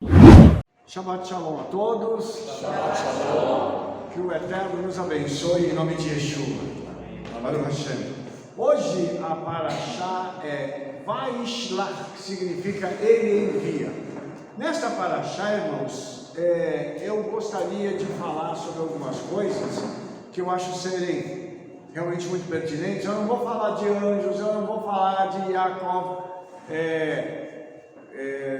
Shabbat Shalom a todos. Shabbat Shalom. Que o Eterno nos abençoe em nome de Yeshua. Baruch Hashem. Hoje a Parashá é Vaishlach, que significa Ele envia. Nesta Parashá, irmãos, eu gostaria de falar sobre algumas coisas que eu acho serem realmente muito pertinentes. Eu não vou falar de anjos, eu não vou falar de Yaakov,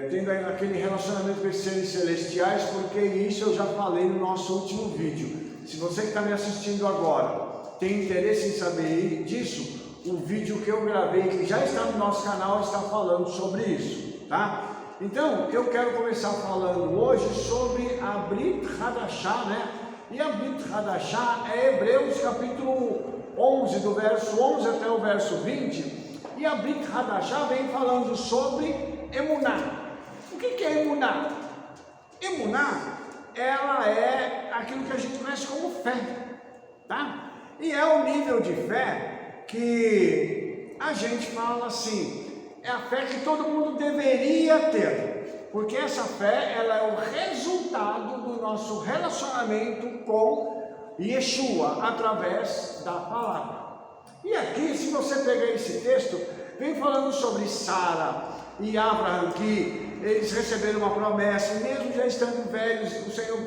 tendo aquele relacionamento com esses seres celestiais, porque isso eu já falei no nosso último vídeo. Se você que está me assistindo agora tem interesse em saber disso, o vídeo que eu gravei, que já está no nosso canal, está falando sobre isso, tá? Então, eu quero começar falando hoje sobre a Brit Hadashah, né? E a Brit Hadashah é Hebreus capítulo 11, do verso 11 até o verso 20, e a Brit Hadashah vem falando sobre Emuná. O que é Emuná? Emuná, ela é aquilo que a gente conhece como fé, tá? E é o nível de fé que a gente fala assim, é a fé que todo mundo deveria ter, porque essa fé, ela é o resultado do nosso relacionamento com Yeshua, através da palavra. E aqui, se você pegar esse texto, vem falando sobre Sara e Abraão, que eles receberam uma promessa, mesmo já estando velhos, o Senhor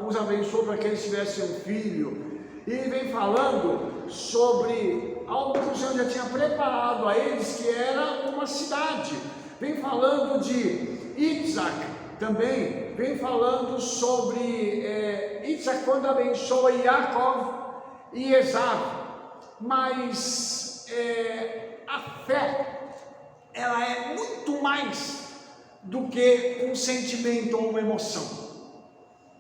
os abençoou para que eles tivessem um filho. E ele vem falando sobre algo que o Senhor já tinha preparado a eles, que era uma cidade. Vem falando de Isaac também, vem falando sobre Isaac quando abençoa Yaakov e Esaú. Mas a fé, ela é muito mais do que um sentimento ou uma emoção.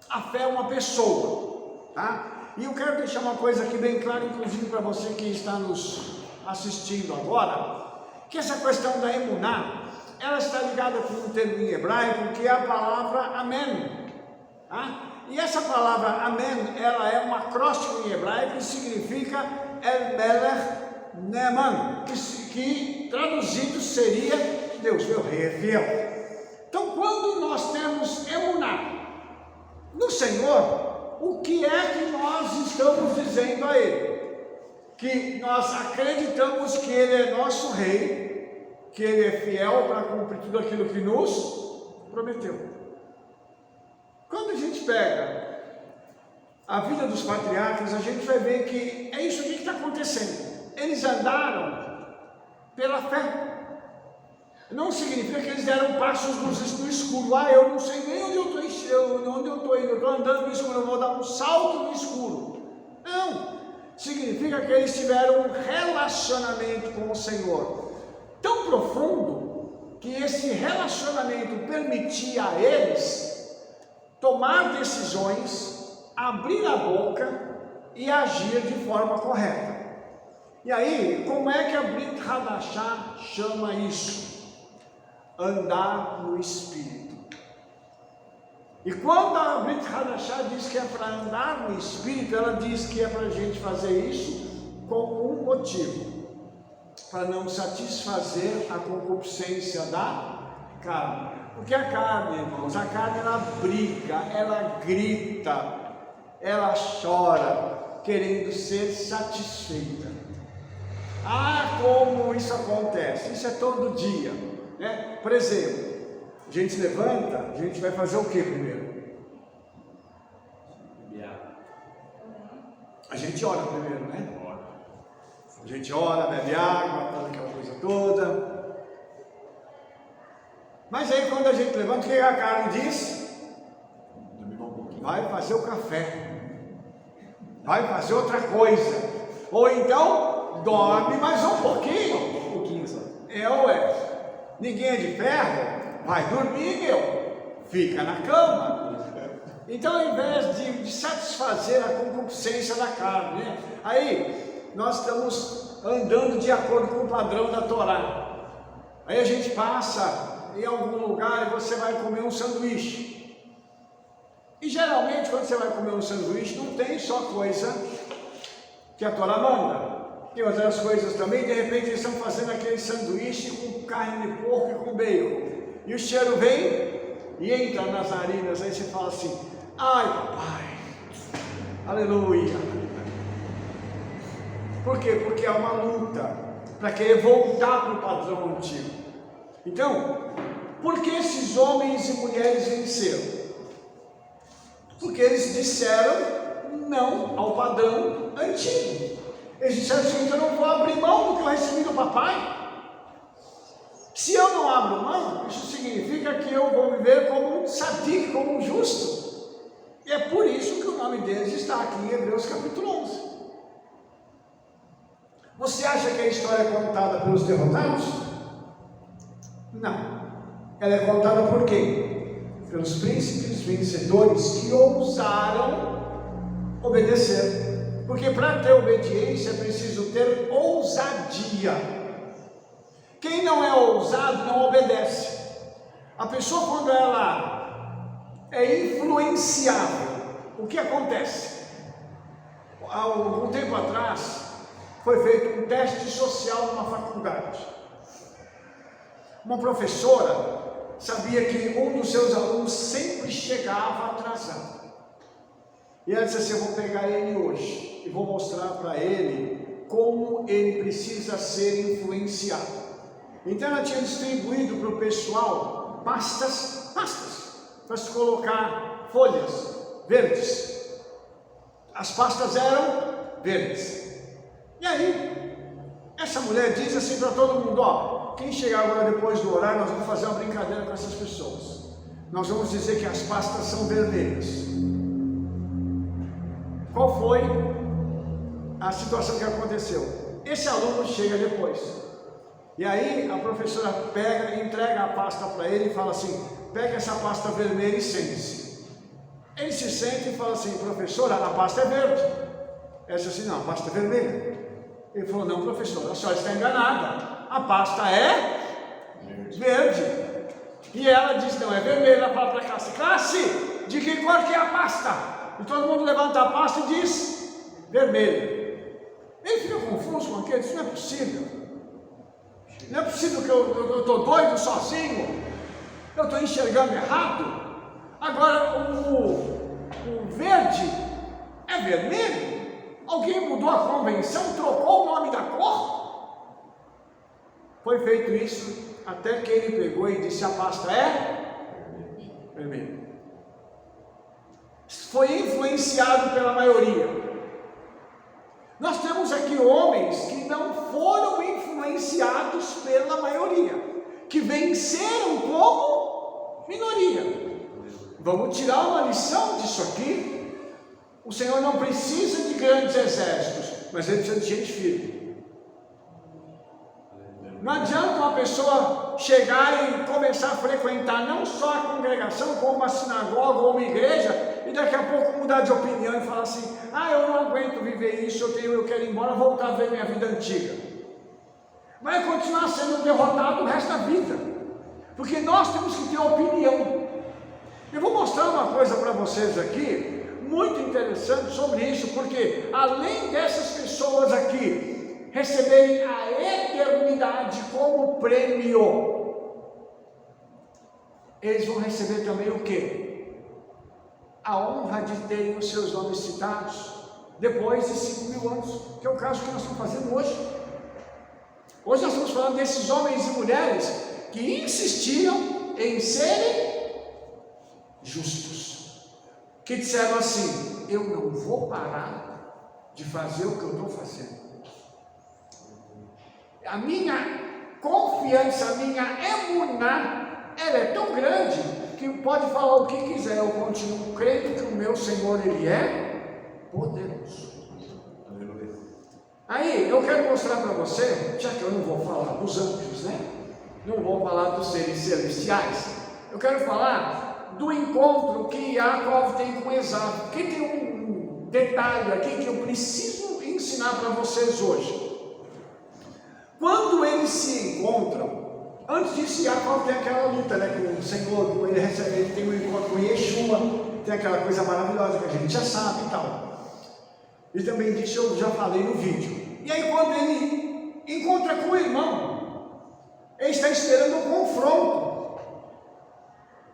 A fé é uma pessoa, tá? E eu quero deixar uma coisa aqui bem clara, inclusive para você que está nos assistindo agora, que essa questão da emuná, ela está ligada com um termo em hebraico, que é a palavra amém, tá? E essa palavra amém, ela é um acróstico em hebraico que significa El Melech Neman, que traduzido seria Deus, meu rei é fiel. Então, quando nós temos emuná no Senhor, o que é que nós estamos dizendo a Ele? Que nós acreditamos que Ele é nosso rei, que Ele é fiel para cumprir tudo aquilo que nos prometeu. Quando a gente pega a vida dos patriarcas, a gente vai ver que é isso que está acontecendo. Eles andaram pela fé. Não significa que eles deram passos no escuro. Eu não sei nem onde eu estou indo, eu estou andando no escuro, eu vou dar um salto no escuro. Não, significa que eles tiveram um relacionamento com o Senhor tão profundo, que esse relacionamento permitia a eles tomar decisões, abrir a boca e agir de forma correta. E aí, como é que a Brit Hadashah chama isso? Andar no Espírito. E quando a Brit Hadashah diz que é para andar no Espírito, ela diz que é para a gente fazer isso com um motivo: para não satisfazer a concupiscência da carne. Porque a carne, irmãos, a carne ela briga, ela grita, ela chora, querendo ser satisfeita. Como isso acontece? Isso é todo dia, né? Por exemplo, a gente se levanta, a gente vai fazer o que primeiro? A gente ora primeiro, né? A gente ora, bebe água, faz aquela coisa toda. Mas aí quando a gente levanta, o que a carne diz? Vai fazer o café, vai fazer outra coisa, ou então dorme mais um pouquinho. Só. Ninguém é de ferro, vai dormir, fica na cama. Então, ao invés de satisfazer a concupiscência da carne, né? Aí nós estamos andando de acordo com o padrão da Torá. Aí a gente passa em algum lugar e você vai comer um sanduíche. E geralmente quando você vai comer um sanduíche não tem só coisa que a Torá manda. Tem outras coisas também. De repente eles estão fazendo aquele sanduíche com carne de porco e com bacon. E o cheiro vem e entra nas narinas, aí você fala assim, ai papai, aleluia. Por quê? Porque é uma luta para querer voltar para o padrão antigo. Então, por que esses homens e mulheres venceram? Porque eles disseram não ao padrão antigo. Eles disseram assim, eu não vou abrir mão do que eu recebi do papai. Se eu não abro mão, isso significa que eu vou viver como um sadique, como um justo. E é por isso que o nome deles está aqui em Hebreus capítulo 11. Você acha que a história é contada pelos derrotados? Não. Ela é contada por quem? Pelos príncipes vencedores que ousaram obedecer. Porque para ter obediência é preciso ter ousadia. Quem não é ousado não obedece. A pessoa, quando ela é influenciável, o que acontece? Há algum tempo atrás foi feito um teste social numa faculdade. Uma professora sabia que um dos seus alunos sempre chegava atrasado. E ela disse assim, eu vou pegar ele hoje e vou mostrar para ele como ele precisa ser influenciado. Então ela tinha distribuído para o pessoal pastas, para se colocar folhas verdes. As pastas eram verdes. E aí, essa mulher diz assim para todo mundo, ó, quem chegar agora depois do horário, nós vamos fazer uma brincadeira com essas pessoas. Nós vamos dizer que as pastas são vermelhas. Qual foi a situação que aconteceu? Esse aluno chega depois. E aí a professora pega, entrega a pasta para ele e fala assim, pega essa pasta vermelha e sente-se. Ele se sente e fala assim, professora, a pasta é verde. Ela disse assim, não, a pasta é vermelha. Ele falou, não, professora, a senhora está enganada. A pasta é verde. E ela diz, não, é vermelha. Ela fala para a classe, classe, de que cor que é a pasta? E todo mundo levanta a pasta e diz, vermelho. Ele fica confuso com aquilo, isso não é possível. Não é possível que eu estou doido sozinho, eu estou enxergando errado. Agora o verde é vermelho? Alguém mudou a convenção, trocou o nome da cor? Foi feito isso até que ele pegou e disse, a pasta é vermelha. Foi influenciado pela maioria. Nós temos aqui homens que não foram influenciados pela maioria, que venceram como minoria. Vamos tirar uma lição disso aqui. O Senhor não precisa de grandes exércitos, mas Ele precisa de gente firme. Não adianta uma pessoa chegar e começar a frequentar não só a congregação, como uma sinagoga ou uma igreja, e daqui a pouco mudar de opinião e falar assim, eu não aguento viver isso, eu quero ir embora, voltar a ver minha vida antiga. Vai continuar sendo derrotado o resto da vida, porque nós temos que ter opinião. Eu vou mostrar uma coisa para vocês aqui, muito interessante sobre isso, porque além dessas pessoas aqui receberem a eternidade como prêmio, eles vão receber também o quê? A honra de terem os seus nomes citados depois de 5.000 anos, que é o caso que nós estamos fazendo hoje. Hoje nós estamos falando desses homens e mulheres que insistiram em serem justos, que disseram assim, eu não vou parar de fazer o que eu estou fazendo. A minha confiança, a minha emuná, ela é tão grande que pode falar o que quiser, eu continuo crendo que o meu Senhor, Ele é poderoso. Aí, eu quero mostrar para você, já que eu não vou falar dos anjos, né? Não vou falar dos seres celestiais, eu quero falar do encontro que Jacó tem com Esaú, que tem um detalhe aqui que eu preciso ensinar para vocês hoje. Quando eles se encontram, antes disso Jacó tem aquela luta, né, com o Senhor, ele tem um encontro com Yeshua, tem aquela coisa maravilhosa que a gente já sabe e tal. E também disso eu já falei no vídeo. E aí quando ele encontra com o irmão, ele está esperando um confronto.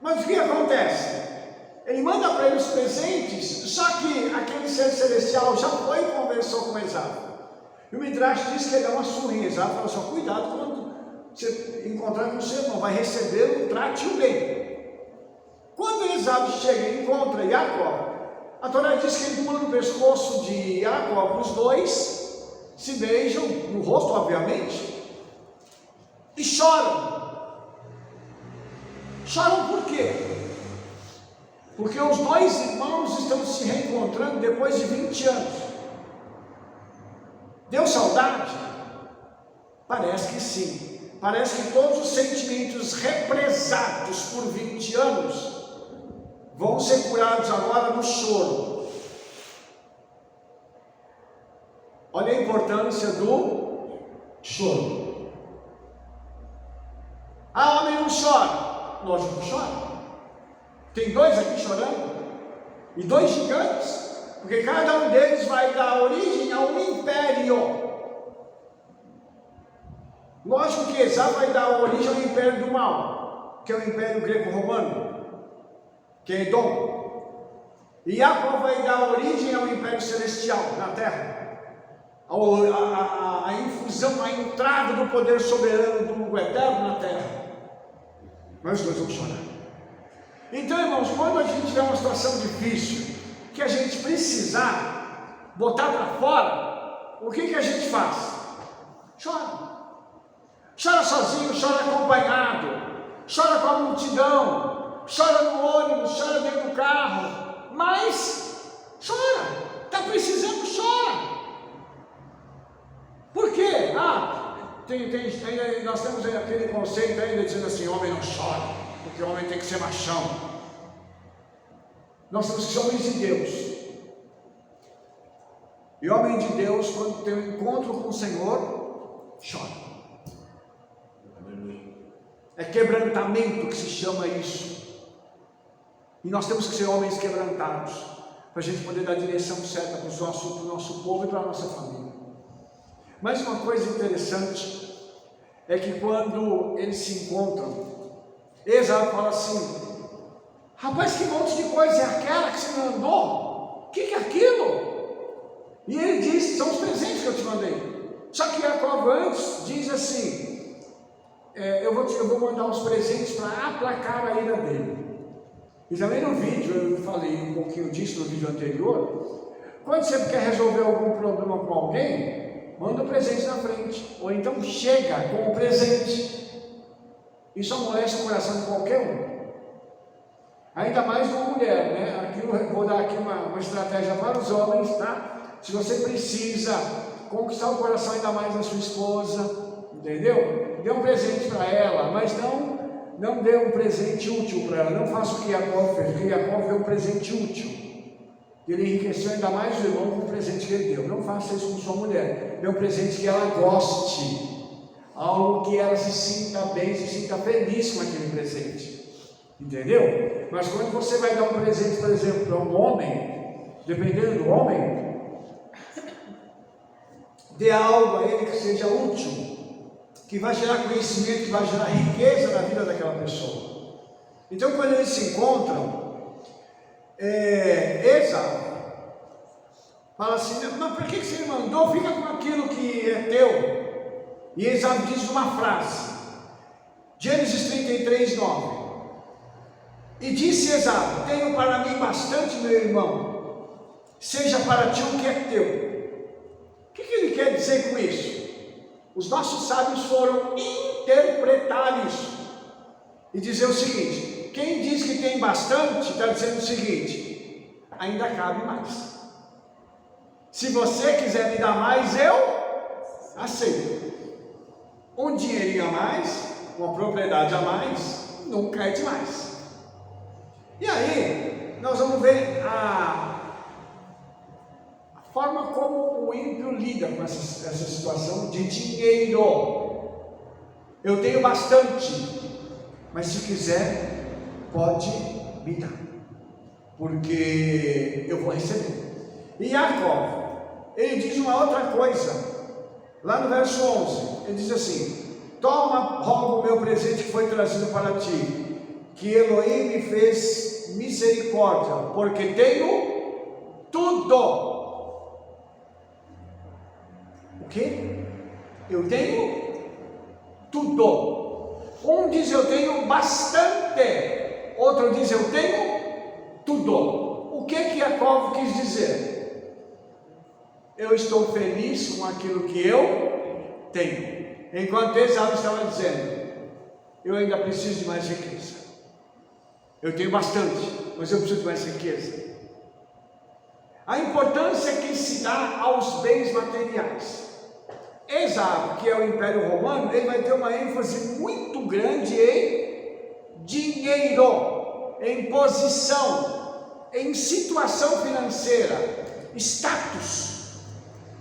Mas Mas o que acontece? Ele manda para ele os presentes, só que aquele ser celestial já foi e conversou com Esaú. E o Midrash diz que ele dá uma surra em Esaú, fala só, cuidado quando você encontrar com o seu irmão, vai recebê-lo, trate-o bem. Quando Esaú chega e encontra Jacó, a Torá diz que ele pula no pescoço de Jacó, os dois se beijam, no rosto obviamente, e choram. Choram por quê? Porque os dois irmãos estão se reencontrando depois de 20 anos. Deu saudade? Parece que sim. Parece que todos os sentimentos represados por 20 anos vão ser curados agora no choro. Olha a importância do choro. Ah, homem não chora. Lógico que chora. Tem dois aqui chorando, e dois gigantes, porque cada um deles vai dar origem a um império. Lógico que Esaú vai dar origem ao império do mal, que é o império greco-romano, que é Edom. E Jacó vai dar origem ao império celestial na terra, a infusão, a entrada do poder soberano do eterno na terra. Mas os dois vão chorar. Então, irmãos, quando a gente tiver uma situação difícil, que a gente precisar botar para fora, o que a gente faz? Chora. Chora sozinho, chora acompanhado, chora com a multidão, chora no ônibus, chora dentro do carro, mas chora. Está precisando, chora. Por quê? Nós temos aquele conceito ainda dizendo assim, homem não chora, porque o homem tem que ser machão. Nós temos que ser homens de Deus. E homem de Deus, quando tem um encontro com o Senhor, chora. É quebrantamento que se chama isso. E nós temos que ser homens quebrantados, para a gente poder dar a direção certa para o nosso povo e para a nossa família. Mas uma coisa interessante é que quando eles se encontram, Esaú fala assim, rapaz, que monte de coisa é aquela que você mandou? O que é aquilo? E ele diz, são os presentes que eu te mandei. Só que Jacó antes diz assim, eu vou mandar uns presentes para aplacar a ira dele. E também no vídeo, eu falei um pouquinho disso no vídeo anterior, quando você quer resolver algum problema com alguém, manda o presente na frente, ou então chega com o presente. Isso amolece o coração de qualquer um. Ainda mais uma mulher, né? Aqui eu vou dar aqui uma estratégia para os homens, tá? Se você precisa conquistar o coração ainda mais da sua esposa, entendeu? Dê um presente para ela, mas não dê um presente útil para ela. Não faça o que Jacó fez, porque Jacó deu um presente útil. Ele enriqueceu ainda mais o irmão com o presente que ele deu. Não faça isso com sua mulher. Dê um presente que ela goste. Algo que ela se sinta bem, se sinta feliz com aquele presente. Entendeu? Mas quando você vai dar um presente, por exemplo, para um homem, dependendo do homem, dê algo a ele que seja útil, que vai gerar conhecimento, que vai gerar riqueza na vida daquela pessoa. Então, quando eles se encontram, Esaú fala assim, mas por que você me mandou? Fica com aquilo que é teu. E Esaú diz uma frase, Gênesis 33, 9. E disse Esaú, tenho para mim bastante, meu irmão, seja para ti o que é teu. O que ele quer dizer com isso? Os nossos sábios foram interpretar isso e dizer o seguinte, quem diz que tem bastante, está dizendo o seguinte, ainda cabe mais. Se você quiser me dar mais, eu aceito. Um dinheirinho a mais, uma propriedade a mais, nunca é demais. E aí, nós vamos ver a forma como o ímpio lida com essa situação de dinheiro. Eu tenho bastante, mas se quiser, pode me dar, porque eu vou receber. E Jacó, ele diz uma outra coisa, lá no verso 11, ele diz assim, toma, rogo o meu presente que foi trazido para ti, que Elohim me fez misericórdia, porque tenho tudo. O quê? Eu tenho tudo. Um diz eu tenho bastante, outro diz eu tenho tudo. O que Jacó quis dizer? Eu estou feliz com aquilo que eu tenho. Enquanto Esaú estava dizendo, eu ainda preciso de mais riqueza. Eu tenho bastante, mas eu preciso de mais riqueza. A importância que se dá aos bens materiais. Esaú, que é o Império Romano, ele vai ter uma ênfase muito grande em dinheiro, em posição, em situação financeira, status.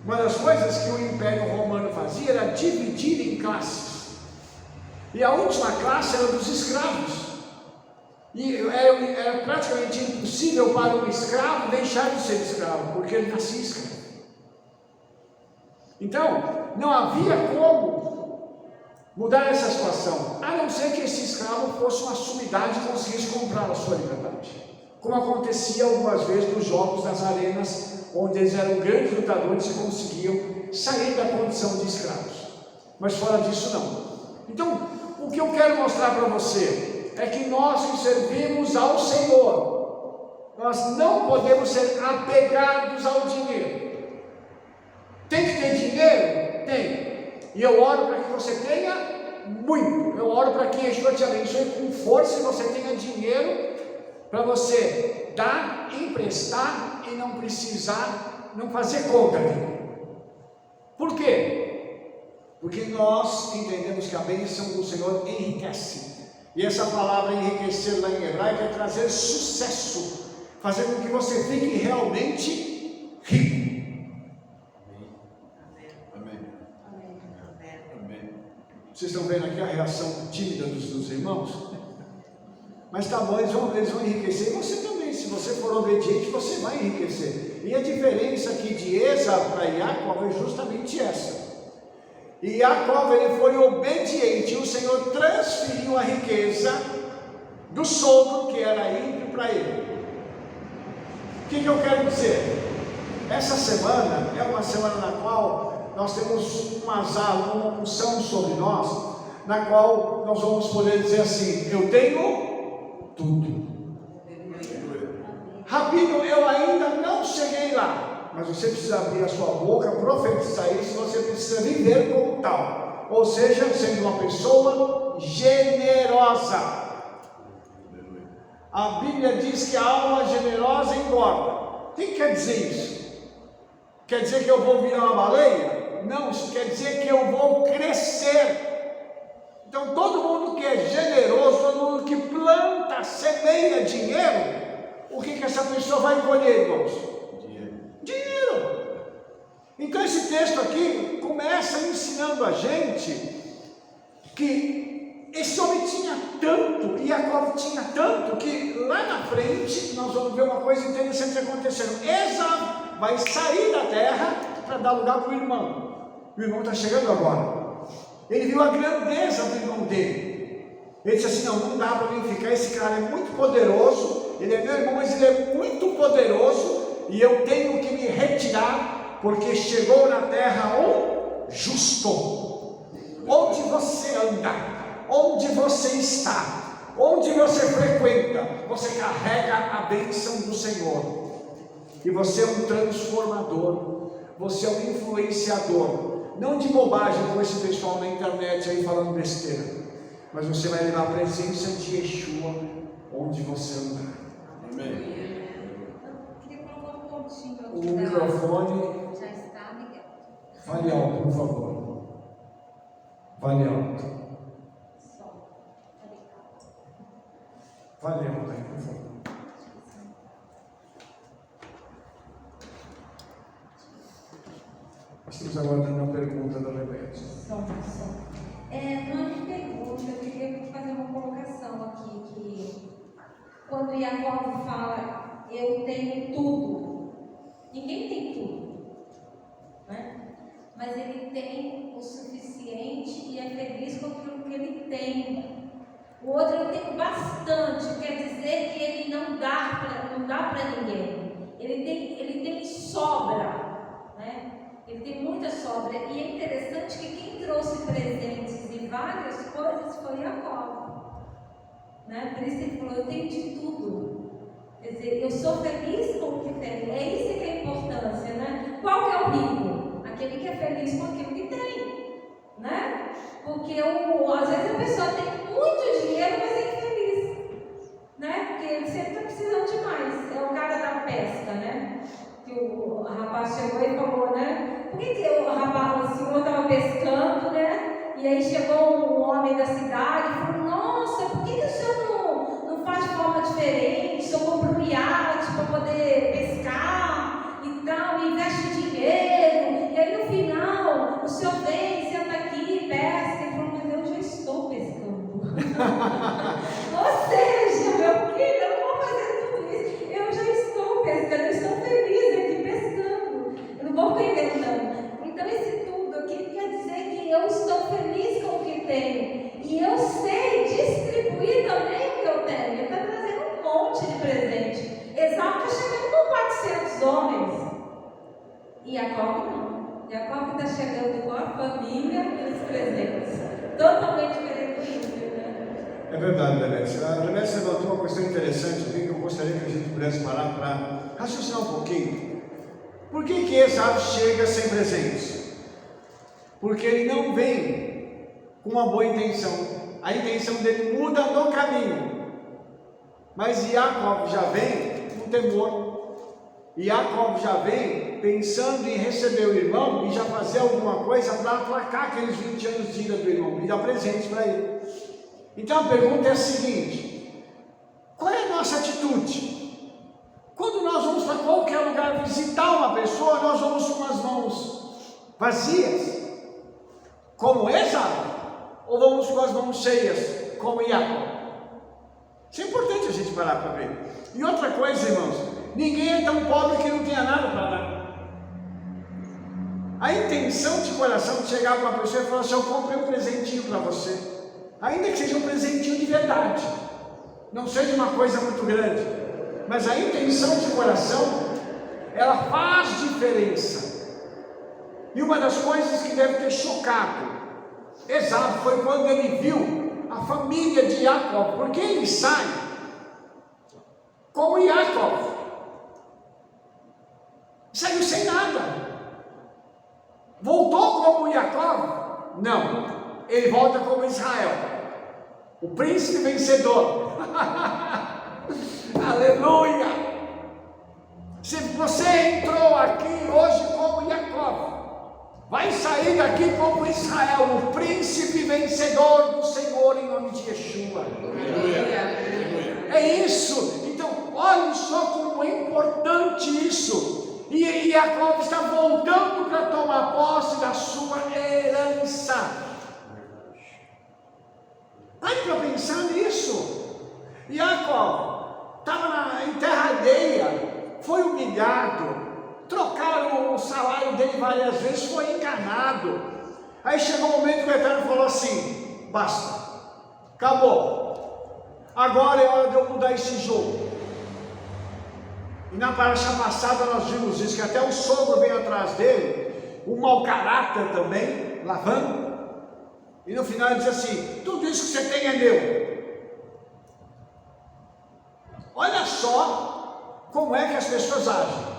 Uma das coisas que o Império Romano fazia era dividir em classes. E a última classe era dos escravos. E era praticamente impossível para um escravo deixar de ser escravo, porque ele nascia escravo. Então, não havia como mudar essa situação, a não ser que esse escravo fosse uma sumidade e conseguisse comprar a sua liberdade. Como acontecia algumas vezes nos jogos das arenas, onde eles eram grandes lutadores e conseguiam sair da condição de escravos. Mas fora disso não. Então, o que eu quero mostrar para você é que nós que servimos ao Senhor, nós não podemos ser apegados ao dinheiro. Tem que ter dinheiro? Tem. E eu oro para que você tenha muito. Eu oro para que Yeshua te abençoe com força e você tenha dinheiro para você dar, emprestar e não precisar, não fazer conta dele. Por quê? Porque nós entendemos que a bênção do Senhor enriquece. E essa palavra enriquecer lá em hebraico é trazer sucesso, fazer com que você fique realmente rico. Vocês estão vendo aqui a reação tímida dos irmãos? Mas tá bom, eles vão enriquecer, e você também, se você for obediente, você vai enriquecer. E a diferença aqui de Esaú para Jacó é justamente essa. E Jacó, ele foi obediente, e o Senhor transferiu a riqueza do sogro, que era ímpio, para ele. O que eu quero dizer? Essa semana é uma semana na qual nós temos um azar, uma unção sobre nós, na qual nós vamos poder dizer assim: eu tenho tudo. Rabino, eu ainda não cheguei lá, mas você precisa abrir a sua boca, profetizar isso, você precisa viver como tal, ou seja, sendo uma pessoa generosa. A Bíblia diz que a alma generosa engorda. O que quer dizer isso? Quer dizer que eu vou virar uma baleia? Não, isso quer dizer que eu vou crescer. Então todo mundo que é generoso, todo mundo que planta, semeia dinheiro, o que essa pessoa vai colher, irmãos? Dinheiro. Então esse texto aqui começa ensinando a gente que esse homem tinha tanto, e Jacó tinha tanto, que lá na frente nós vamos ver uma coisa interessante acontecendo. Esaú vai sair da terra para dar lugar para o irmão. O irmão está chegando agora. Ele viu a grandeza do irmão dele. Ele disse assim: não dá para mim ficar, esse cara é muito poderoso, ele é meu irmão, mas ele é muito poderoso, e eu tenho que me retirar, porque chegou na terra um justo. Onde você anda, onde você está, onde você frequenta, você carrega a bênção do Senhor, e você é um transformador, você é um influenciador. Não de bobagem com esse pessoal na internet aí falando besteira, mas você vai levar a presença de Yeshua onde você andar. Amém. O microfone já está ligado. Fale alto, por favor. Fale alto. Fale alto aí, por favor. Estamos aguardando a pergunta da Rebeca. Não é pergunta, eu queria fazer uma colocação aqui, que quando Jacó fala, eu tenho tudo, ninguém tem tudo, né? Mas ele tem o suficiente e é feliz com aquilo que ele tem. O outro, eu tenho bastante. não dá para ninguém. Ele tem sobra, né? Ele tem muita sobra. E é interessante que quem trouxe presentes e várias coisas foi Jacó, né? Por isso ele falou: eu tenho de tudo. Quer dizer, eu sou feliz com o que tenho. É isso que é a importância, né? Qual que é o rico? Aquele que é feliz com aquilo que tem, né? Porque às vezes a pessoa tem muito dinheiro, mas é infeliz, né? Porque ele sempre está precisando de mais. É o cara da pesca, né? Que o rapaz chegou e falou, né? Por que o senhor estava pescando, né? E aí chegou um homem da cidade e falou: nossa, por que o senhor não faz de forma diferente? O senhor compra um iate para poder pescar e tal, e investe dinheiro. E aí no final, o senhor vem, senta aqui, pesca. Ele falou: mas eu já estou pescando. Ou seja, meu filho, eu não vou fazer tudo isso. Eu já estou pescando, eu estou feliz aqui pescando. Eu não vou ficar inventando. Então esse tudo aqui quer dizer que eu estou feliz com o que tenho. E eu sei distribuir também o que eu tenho. Ele está trazendo um monte de presente. Esaú está chegando com 400 homens. E Jacó não. Jacó está chegando com a família e os presentes. Totalmente diferente do ímpio, né? É verdade, Denise. A Denise levantou uma questão interessante aqui que eu gostaria que a gente pudesse parar para raciocinar um pouquinho. Por que Esaú chega sem presentes? Porque ele não vem com uma boa intenção. A intenção dele muda no caminho. Mas Jacó já vem com temor. Jacó já vem pensando em receber o irmão e já fazer alguma coisa para aplacar aqueles 20 anos de ira do irmão e dar presentes para ele. Então a pergunta é a seguinte: qual é a nossa atitude? Quando nós vamos para qualquer lugar visitar uma pessoa, nós vamos com as mãos vazias, como Esaú, ou vamos com as mãos cheias, como Jacó? Isso é importante a gente parar para ver. E outra coisa, irmãos, ninguém é tão pobre que não tenha nada para dar. A intenção de coração de chegar para uma pessoa e falar assim: eu comprei um presentinho para você, ainda que seja um presentinho de verdade, não seja uma coisa muito grande, mas a intenção de coração, ela faz diferença. E uma das coisas que deve ter chocado Esaú foi quando ele viu a família de Jacó, porque ele sai como Jacó, saiu sem nada, voltou como Jacó? Não, ele volta como Israel, o príncipe vencedor. Aleluia! Se você entrou aqui hoje como Jacó, vai sair daqui como Israel, o príncipe vencedor do Senhor, em nome de Yeshua. É isso. Então olhe só como é importante isso. E Jacó está voltando para tomar posse da sua herança. Pare para pensar nisso. Jacó estava em terra alheia, foi humilhado, trocaram o salário dele várias vezes, foi enganado. Aí chegou o momento que o Eterno falou assim: basta, acabou, agora é hora de eu mudar esse jogo. E na paraxá passada nós vimos isso, que até o sogro veio atrás dele, o mau caráter também, Lavã, e no final ele diz assim: tudo isso que você tem é meu. Olha só como é que as pessoas agem.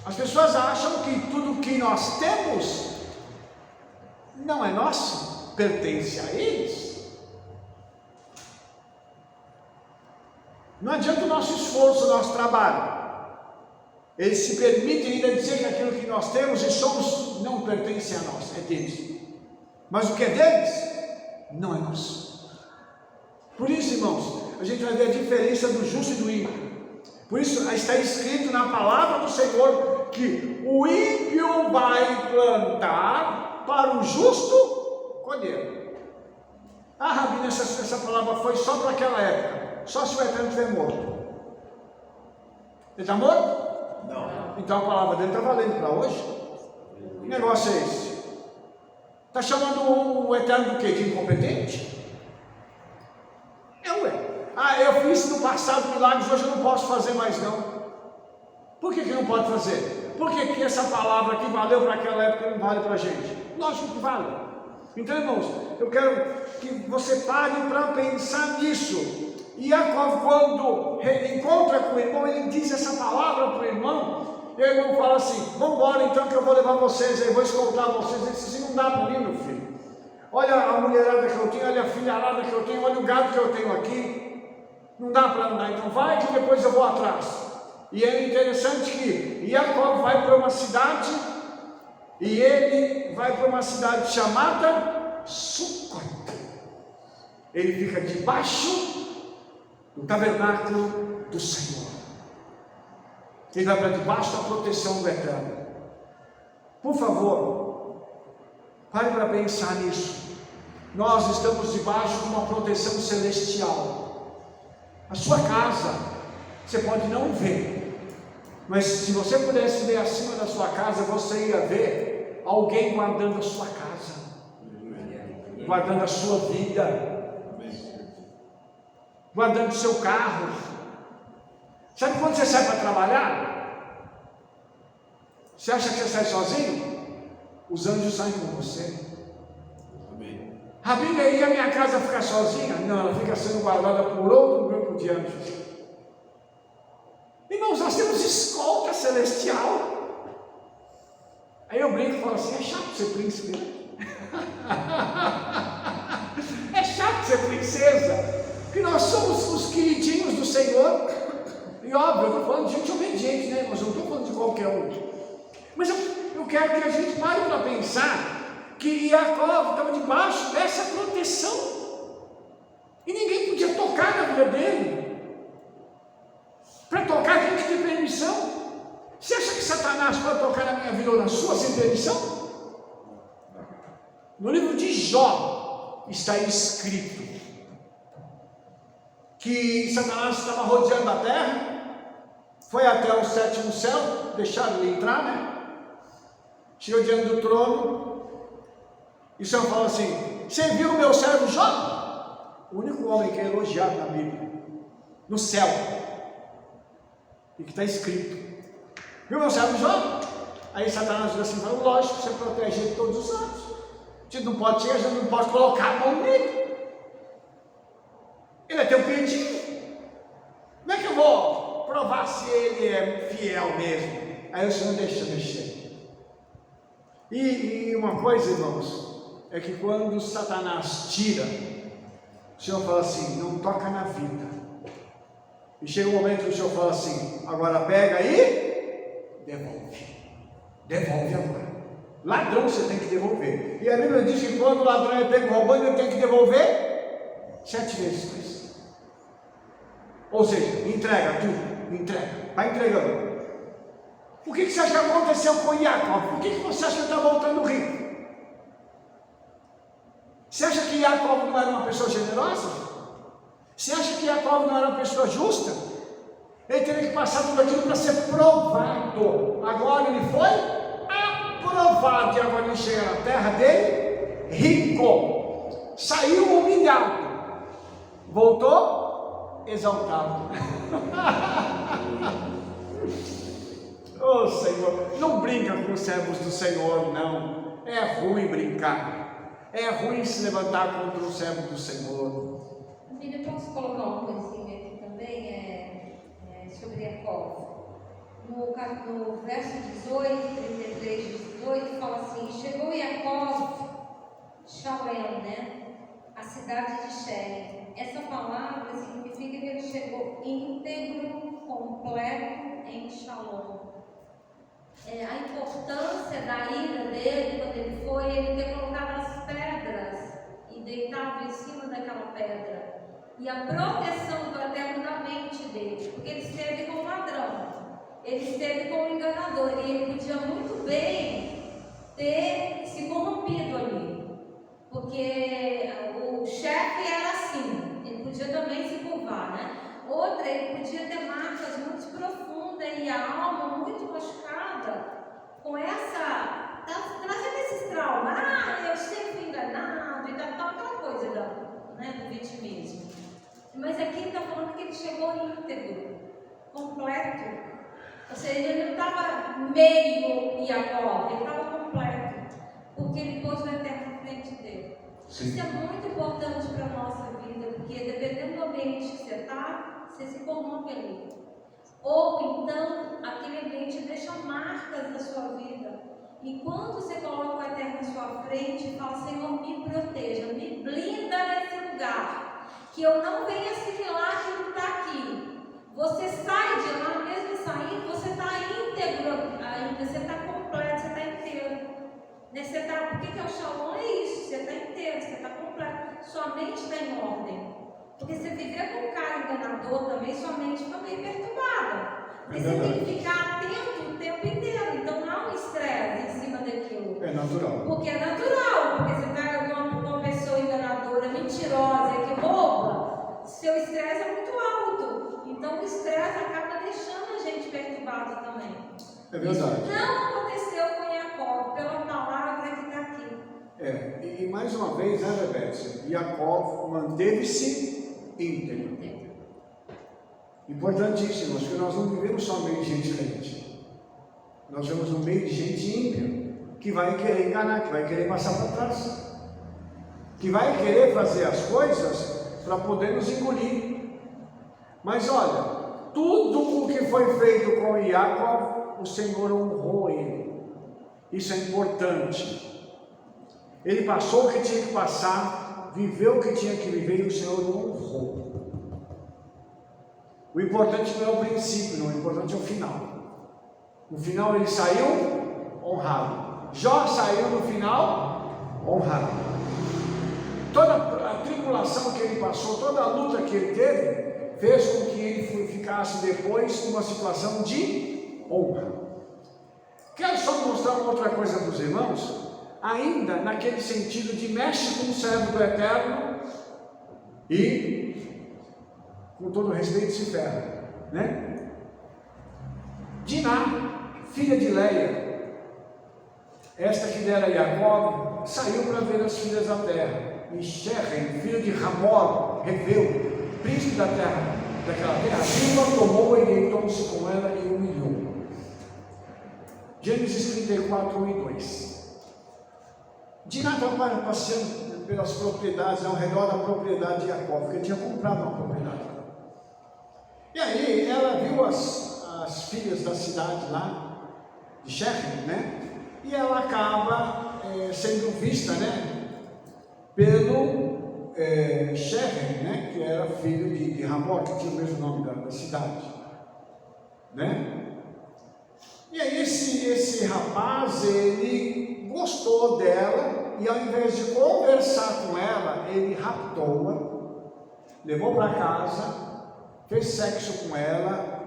As pessoas acham que tudo que nós temos não é nosso, pertence a eles. Não adianta o nosso esforço, o nosso trabalho. Eles se permitem ainda dizer que aquilo que nós temos e somos não pertence a nós, é deles. Mas o que é deles não é nosso. Por isso, irmãos, a gente vai ver a diferença do justo e do ímpio. Por isso está escrito na palavra do Senhor que o ímpio vai plantar para o justo colher. Ah, Rabino, essa palavra foi só para aquela época, só se o Eterno estiver morto. Ele está morto? Não. Então a palavra dele está valendo para hoje. Que negócio é esse? Está chamando o Eterno do quê? De incompetente? É, ué. eu fiz no passado milagres, hoje eu não posso fazer mais não. Por que não pode fazer? Por que essa palavra que valeu para aquela época não vale para a gente? Lógico que vale. Então, irmãos, eu quero que você pare para pensar nisso. E Jacó, quando encontra com o irmão, ele diz essa palavra para o irmão, e o irmão fala assim: vamos embora então que eu vou levar vocês, eu vou escoltar vocês. Ele disse assim: não dá para mim, meu filho. Olha a mulherada que eu tenho, olha a filharada que eu tenho, olha o gado que eu tenho aqui. Não dá para andar, então vai que depois eu vou atrás. E é interessante que Jacó vai para uma cidade, e ele vai para uma cidade chamada Sucot. Ele fica debaixo do tabernáculo do Senhor. Ele vai para debaixo da proteção do Eterno. Por favor, pare para pensar nisso. Nós estamos debaixo de uma proteção celestial. A sua casa, você pode não ver, mas se você pudesse ver acima da sua casa, você ia ver alguém guardando a sua casa, guardando a sua vida, guardando o seu carro. Sabe quando você sai para trabalhar? Você acha que você sai sozinho? Os anjos saem com você. Rabino, e a minha casa fica sozinha? Não, ela fica sendo guardada por outro grupo de anjos. Irmãos, nós temos escolta celestial. Aí eu brinco e falo assim: é chato ser príncipe, né? É chato ser princesa, porque nós somos os queridinhos do Senhor. E óbvio, eu estou falando de gente obediente, né? Mas eu não estou falando de qualquer um. Mas eu quero que a gente pare para pensar que Jacó estava debaixo dessa proteção, e ninguém podia tocar na vida dele. Para tocar tem que ter permissão. Você acha que Satanás pode tocar na minha vida ou na sua sem permissão? No livro de Jó está escrito que Satanás estava rodeando a terra, foi até o sétimo céu, deixaram ele entrar, né? Chegou diante do trono, e o Senhor fala assim: você viu o meu servo Jó? O único homem que é elogiado na Bíblia, no céu, e que está escrito: viu meu servo Jó? Aí Satanás diz assim: lógico, você protege ele de todos os lados. A gente não pode chegar, a gente não pode colocar a mão nele. Ele é teu queridinho. Como é que eu vou provar se ele é fiel mesmo? Aí o Senhor deixa mexer. E uma coisa, irmãos, é que quando Satanás tira, o Senhor fala assim: não toca na vida. E chega um momento que o Senhor fala assim: agora pega e devolve. Devolve agora. Ladrão você tem que devolver. E a Bíblia diz que quando o ladrão é pego roubando, ele tem que devolver 7 vezes mais. Ou seja, entrega tudo, entrega, vai entregando. O que você acha que aconteceu com Jacó? Por que você acha que ele está voltando rico? Você acha que Jacó não era uma pessoa generosa? Você acha que Jacó não era uma pessoa justa? Ele teria que passar tudo aquilo para ser provado. Agora ele foi aprovado, e agora ele chega na terra dele rico. Saiu humilhado, voltou exaltado. Oh Senhor, não brinca com os servos do Senhor, não. É ruim brincar, é ruim se levantar contra os servos do Senhor. Filho, eu posso colocar uma coisinha aqui também, sobre Jacó. No verso 18, 33, 18, fala assim: chegou Jacó, Shael, né? A cidade de Shem. Essa palavra significa que ele chegou íntegro, completo em Shalom. A importância da ida dele, quando ele foi, ele ter colocado as pedras e deitado em cima daquela pedra. E a proteção do Eterno na mente dele, porque ele esteve com o ladrão, ele esteve com o enganador, e ele podia muito bem ter se corrompido ali, porque o chefe era assim, ele podia também se curvar, né? Outra, ele podia ter marcas muito profundas e a alma muito machucada com essa, trazendo esses traumas. Eu sempre fui enganado e tal, aquela coisa do vitimismo. Mas aqui está falando que ele chegou íntegro, completo. Ou seja, ele não estava meio Jacó, ele estava completo, porque ele pôs o Eterno à frente dele. Sim. Isso é muito importante para a nossa vida, porque dependendo do ambiente que você está, você se corrompe ali. Ou então, aquele ambiente deixa marcas na sua vida. E quando você coloca o Eterno na sua frente e fala, Senhor, me proteja, me blinda nesse lugar, que eu não venha assimilar aquilo que está aqui. Você sai de lá, mesmo saindo, você está íntegro ainda, você está completo, você está inteiro. Por que é o Shalom? É isso, você está inteiro, você está completo, sua mente está em ordem. Porque se viver com um cara enganador também, sua mente fica meio perturbada. Porque você tem que ficar atento o tempo inteiro, então não há um estresse em cima daquilo. É natural. Porque é natural, porque você está com uma pessoa enganadora, mentirosa, que rouba, seu estresse é muito alto. Então o estresse acaba deixando a gente perturbado também. É verdade. Isso não aconteceu com Jacó, pela palavra que está aqui. E mais uma vez, né, Rebeca? Jacó manteve-se íntegro. Importantíssimo, porque nós não vivemos só no meio de gente crente. Nós vivemos no meio de gente ímpia, que vai querer enganar, que vai querer passar para trás, que vai querer fazer as coisas para poder nos engolir. Mas olha, tudo o que foi feito com Jacó, o Senhor honrou ele. Isso é importante. Ele passou o que tinha que passar, viveu o que tinha que viver e o Senhor o honrou. O importante não é o princípio, não, o importante é o final. No final ele saiu honrado. Jó saiu no final honrado. Toda a tribulação que ele passou, toda a luta que ele teve, fez com que ele ficasse depois numa situação de honra. Quero só mostrar uma outra coisa para os irmãos, ainda naquele sentido de mexe com o servo do Eterno e, com todo respeito, se ferra, né? Diná, filha de Leia, esta que dera Jacó, saiu para ver as filhas da terra. E Shechem, filho de Hamor, Reveu, príncipe da terra, daquela terra, viva, tomou e deitou-se com ela e humilhou. Gênesis 34, 1 e 2. Diná estava passeando pelas propriedades, ao redor da propriedade de Jacó, porque ele tinha comprado uma propriedade. E aí ela viu as filhas da cidade lá, de Shechem, né? E ela acaba sendo vista, né? Pelo Shechem, né? Que era filho de Hamor, que tinha o mesmo nome da cidade, né? E aí esse rapaz, ele gostou dela e ao invés de conversar com ela, ele raptou-a, levou para casa, fez sexo com ela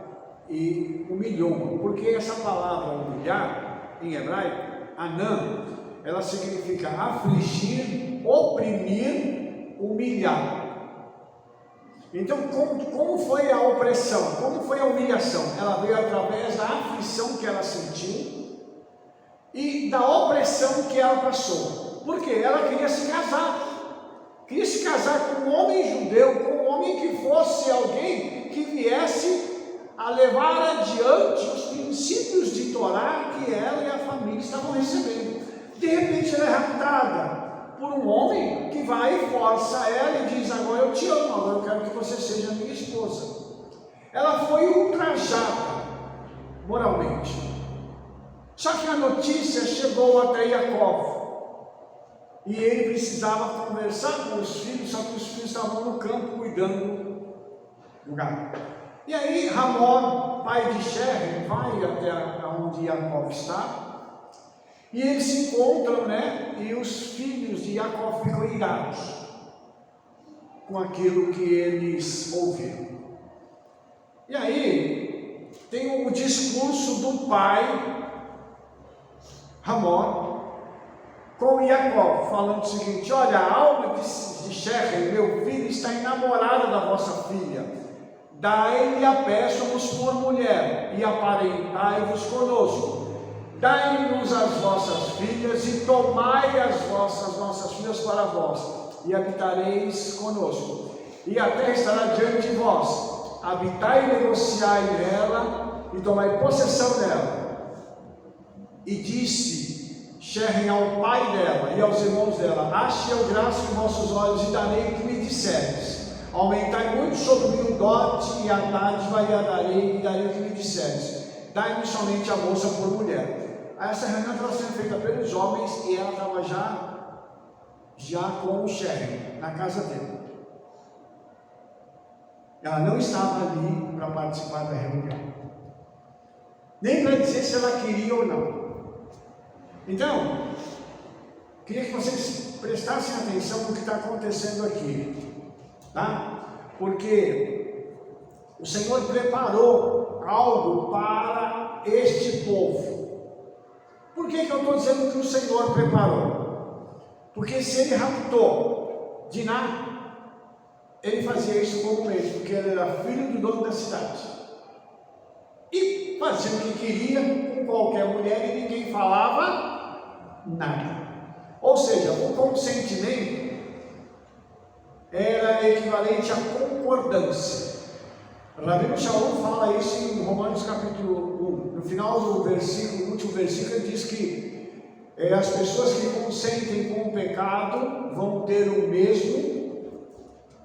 e humilhou-a. Porque essa palavra humilhar, em hebraico, anã, ela significa afligir, oprimir, humilhar. Então, como foi a opressão? Como foi a humilhação? Ela veio através da aflição que ela sentiu e da opressão que ela passou. Porque ela queria se casar. Queria se casar com um homem judeu, com um homem que fosse alguém que viesse a levar adiante os princípios de Torá que ela e a família estavam recebendo. De repente ela é raptada por um homem que vai e força ela e diz: agora eu te amo, agora eu quero que você seja minha esposa. Ela foi ultrajada moralmente. Só que a notícia chegou até Jacó e ele precisava conversar com os filhos, só que os filhos estavam no campo cuidando do gado. E aí Hamor, pai de Shechem, vai até onde Jacó está. E eles se encontram, né? E os filhos de Jacó ficam irados com aquilo que eles ouviram. E aí tem o discurso do pai Hamor com Jacó, falando o seguinte: olha, a alma de Shechem, meu filho, está enamorada da vossa filha. Dai-lhe a peça-nos por mulher e aparentai-vos conosco. Dai-nos as vossas filhas e tomai as nossas filhas para vós, e habitareis conosco. e a terra estará diante de vós. Habitai e negociai nela, e tomai possessão dela. E disse Sherem ao pai dela e aos irmãos dela: Ache eu graça em vossos olhos, e darei o que me disseres. Aumentai muito sobre mim o dote, e a dádiva, e a darei, e darei o que me disseres. Dai-me somente a moça por mulher. Essa reunião estava sendo feita pelos homens, e ela estava já com o Sherem na casa dele. Ela não estava ali para participar da reunião, nem para dizer se ela queria ou não. Então, queria que vocês prestassem atenção no que está acontecendo aqui, tá? Porque o Senhor preparou algo para este povo. Por que eu estou dizendo que o Senhor preparou? Porque se ele raptou Diná, ele fazia isso comumente, porque ele era filho do dono da cidade. E fazia o que queria com qualquer mulher e ninguém falava nada. Ou seja, o consentimento era equivalente à concordância. Rabino Shaul fala isso em Romanos capítulo 1. No final do versículo, no último versículo, ele diz que as pessoas que consentem com o pecado vão ter o mesmo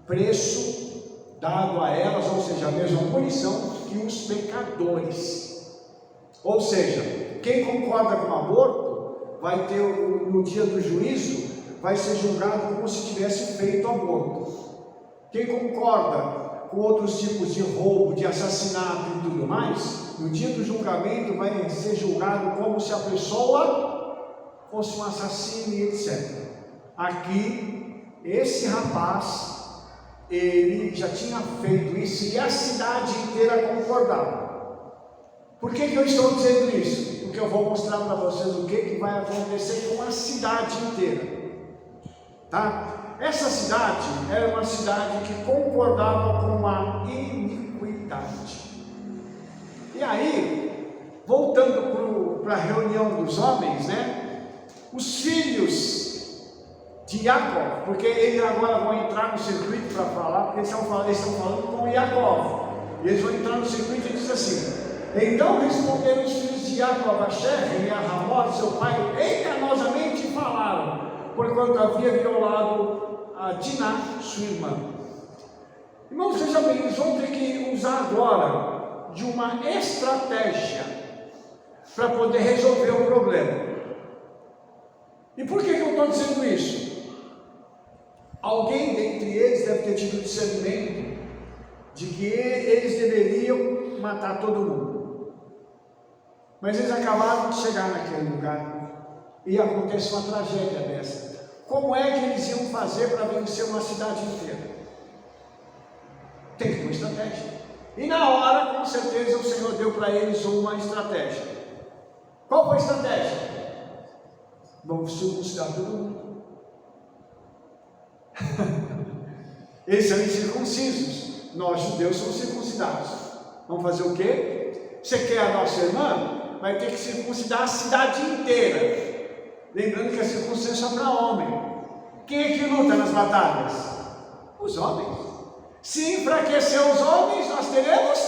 preço dado a elas, ou seja, a mesma punição que os pecadores. Ou seja, quem concorda com o aborto vai ter, no dia do juízo, vai ser julgado como se tivesse feito aborto. Quem concorda com outros tipos de roubo, de assassinato e tudo mais, no dia do julgamento vai ser julgado como se a pessoa fosse um assassino e etc. Aqui, esse rapaz, ele já tinha feito isso e a cidade inteira concordava. Por que eu estou dizendo isso? Porque eu vou mostrar para vocês o que vai acontecer com a cidade inteira, tá? Essa cidade era uma cidade que concordava com a iniquidade. E aí, voltando para a reunião dos homens, né? Os filhos de Jacó, porque eles agora vão entrar no circuito para falar, porque eles estão falando com Jacó, e eles vão entrar no circuito e diz assim: então responderam os filhos de Jacó a Sherem e a Ramor, seu pai, enganosamente falaram, porquanto havia violado a Diná, sua irmã. Irmãos, veja bem, eles vão ter que usar agora de uma estratégia para poder resolver o problema. E por que eu estou dizendo isso? Alguém dentre eles deve ter tido discernimento de que eles deveriam matar todo mundo. Mas eles acabaram de chegar naquele lugar e acontece uma tragédia dessa. Como é que eles iam fazer para vencer uma cidade inteira? Tem que ter uma estratégia. E na hora, com certeza, o Senhor deu para eles uma estratégia. Qual foi a estratégia? Vamos circuncidar todo mundo. Eles são incircuncisos. Nós, judeus, somos circuncidados. Vamos fazer o quê? Você quer a nossa irmã? Vai ter que circuncidar a cidade inteira. Lembrando que a circuncisão é só para homem. Quem é que luta nas batalhas? Os homens. Se enfraquecer os homens, nós teremos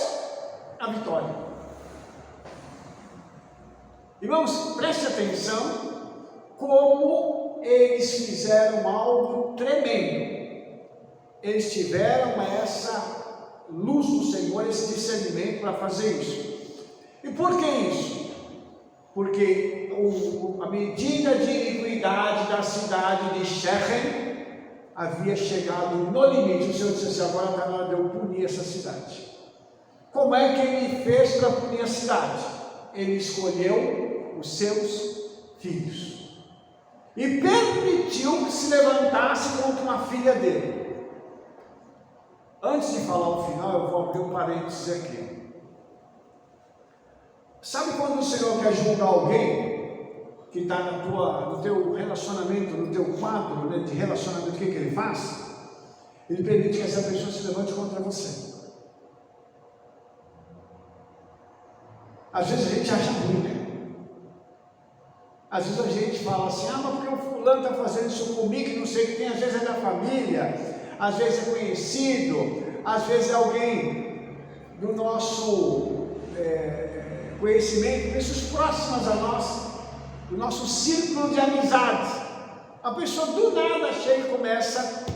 a vitória. Irmãos, preste atenção como eles fizeram algo tremendo. Eles tiveram essa luz do Senhor, esse discernimento para fazer isso. E por que isso? Porque a medida de iniquidade da cidade de Sherem havia chegado no limite. O Senhor disse assim: agora está na hora de eu punir essa cidade. Como é que ele fez para punir a cidade? Ele escolheu os seus filhos e permitiu que se levantasse contra uma filha dele. Antes de falar o final, eu vou abrir um parênteses aqui. Sabe quando o Senhor quer julgar alguém que está no teu relacionamento, no teu quadro, né, de relacionamento, o que ele faz? Ele permite que essa pessoa se levante contra você. Às vezes a gente acha ruim, né? Às vezes a gente fala assim: ah, mas porque o fulano está fazendo isso comigo e não sei o que tem, às vezes é da família. às vezes é conhecido, às vezes é alguém do nosso conhecimento, pessoas próximas a nós, do nosso círculo de amizades. A pessoa do nada chega e começa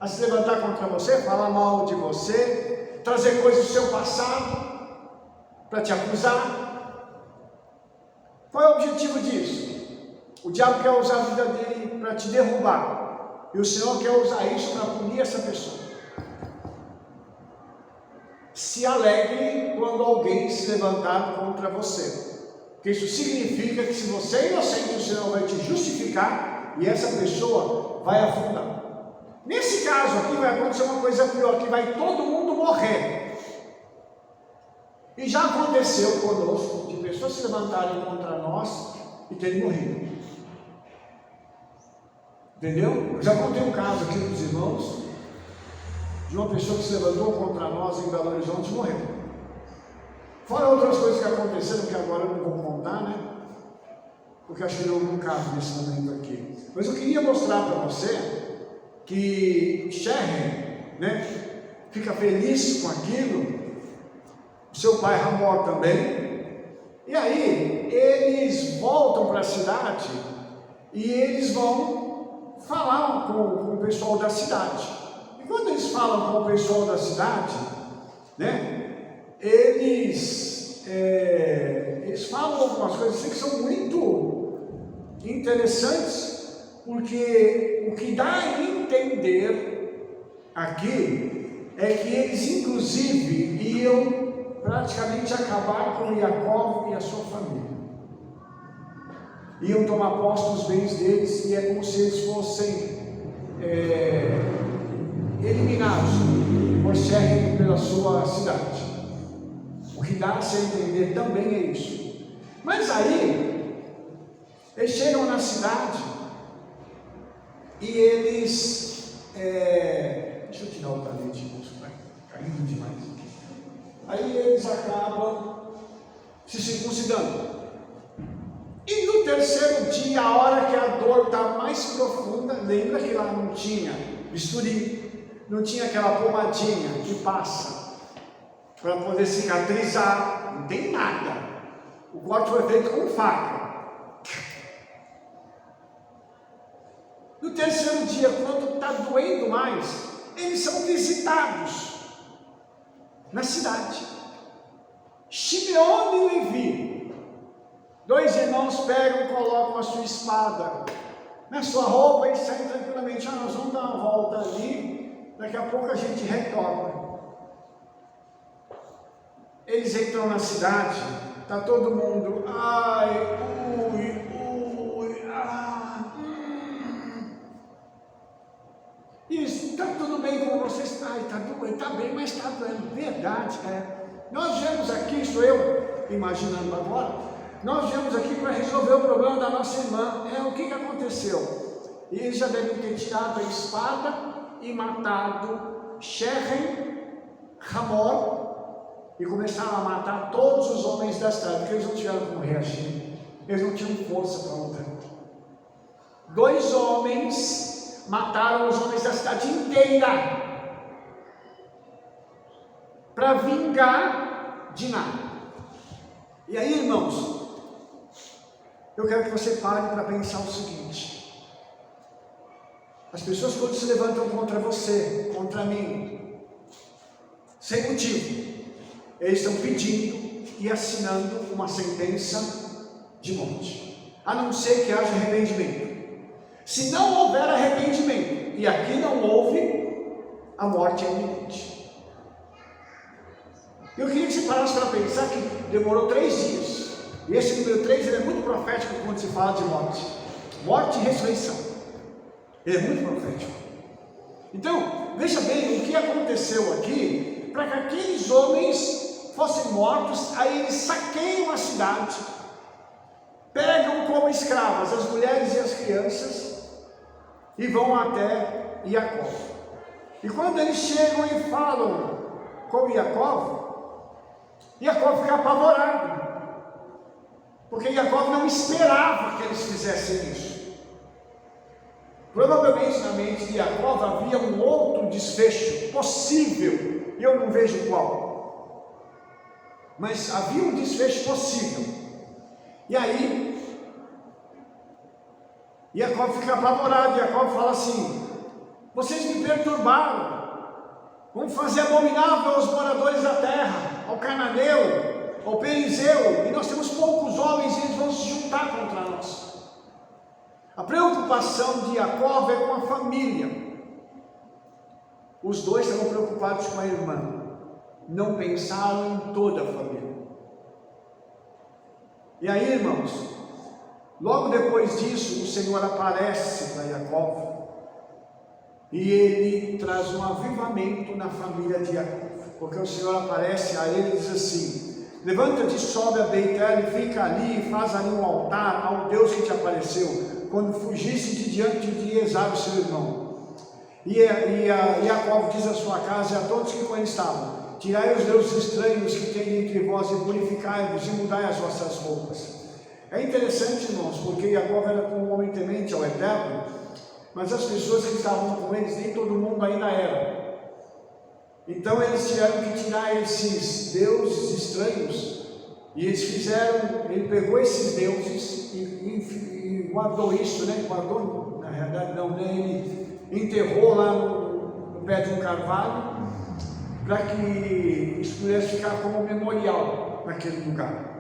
a se levantar contra você, falar mal de você, trazer coisas do seu passado para te acusar. Qual é o objetivo disso? O diabo quer usar a vida dele para te derrubar, e o Senhor quer usar isso para punir essa pessoa. Se alegre quando alguém se levantar contra você, porque isso significa que se você é inocente, o Senhor vai te justificar e essa pessoa vai afundar. Nesse caso aqui vai acontecer uma coisa pior, que vai todo mundo morrer. E já aconteceu conosco de pessoas se levantarem contra nós e terem morrido. Entendeu? Eu já contei um caso aqui para os irmãos de uma pessoa que se levantou contra nós em Belo Horizonte e morreu. Fora outras coisas que aconteceram que agora eu não vou contar, né? Porque acho que não é um caso nesse momento aqui. Mas eu queria mostrar para você que Sherry, né, fica feliz com aquilo, o seu pai Ramor também, e aí eles voltam para a cidade e eles vão falar com o pessoal da cidade. E quando eles falam com o pessoal da cidade, né, eles falam algumas coisas assim que são muito interessantes, porque o que dá a entender aqui é que eles inclusive iam praticamente acabar com Jacó e a sua família. Iam tomar posse dos bens deles, e é como se eles fossem eliminados por Sherry pela sua cidade. O que dá a se entender também é isso. Mas aí eles chegam na cidade e eles deixa eu tirar o talento, vai caindo demais aqui. Aí eles acabam se circuncidando. E no terceiro dia, a hora que a dor está mais profunda, lembra que lá não tinha bisturi, não tinha aquela pomadinha que passa para poder cicatrizar, não tem nada. O corte foi feito com faca. No terceiro dia, quando está doendo mais, eles são visitados na cidade. Shimeon e Levi, dois irmãos pegam, colocam a sua espada na sua roupa e saem tranquilamente. Nós vamos dar uma volta ali, daqui a pouco a gente retorna. Eles entram na cidade, está todo mundo, Isso, está tudo bem com vocês? Está doendo, está bem, mas está doendo. Verdade, Nós viemos aqui, estou eu imaginando agora, nós viemos aqui para resolver o problema da nossa irmã. O que aconteceu? E eles já devem ter tirado a espada e matado Sherry, Hamor, e começaram a matar todos os homens da cidade, porque eles não tiveram como reagir, eles não tinham força para lutar. 2 homens mataram os homens da cidade inteira para vingar Diná. E aí, irmãos, eu quero que você pare para pensar o seguinte: as pessoas quando se levantam contra você, contra mim, sem motivo, eles estão pedindo e assinando uma sentença de morte, a não ser que haja arrependimento. Se não houver arrependimento, e aqui não houve, a morte é iminente. Eu queria que você parasse para pensar que demorou 3 dias, e esse número 3 ele é muito profético quando se fala de morte, morte e ressurreição, ele é muito profético. Então, veja bem o que aconteceu aqui, para que aqueles homens fossem mortos. Aí eles saqueiam a cidade, pegam como escravas as mulheres e as crianças, e vão até Jacó. E quando eles chegam e falam com Jacó fica apavorado, porque Jacó não esperava que eles fizessem isso. Provavelmente na mente de Jacó havia um outro desfecho possível, e eu não vejo qual, mas havia um desfecho possível. E aí Jacó fica apavorado. Jacó fala assim: vocês me perturbaram, vão fazer abominável aos moradores da terra, ao cananeu, ao perizeu, e nós temos poucos homens e eles vão se juntar contra nós. A preocupação de Jacó é com a família. Os dois estavam preocupados com a irmã, não pensaram em toda a família. E aí, irmãos, logo depois disso, o Senhor aparece para Jacó e ele traz um avivamento na família de Jacó, porque o Senhor aparece a ele e diz assim: levanta-te, sobe a Betel e fica ali e faz ali um altar ao Deus que te apareceu quando fugisse de diante de Esau, seu irmão. E Jacó diz à sua casa e a todos que com ele estavam: tirai os deuses estranhos que tem entre vós e purificai-vos e mudai as vossas roupas. É interessante, irmãos, porque Jacó era um homem temente ao Eterno, mas as pessoas que estavam com eles, nem todo mundo ainda era. Então eles tiveram que tirar esses deuses estranhos, e eles fizeram, ele pegou esses deuses e guardou isso, né? Guardou, na realidade não, né? Ele enterrou lá no pé de um carvalho, para que isso pudesse ficar como memorial naquele lugar.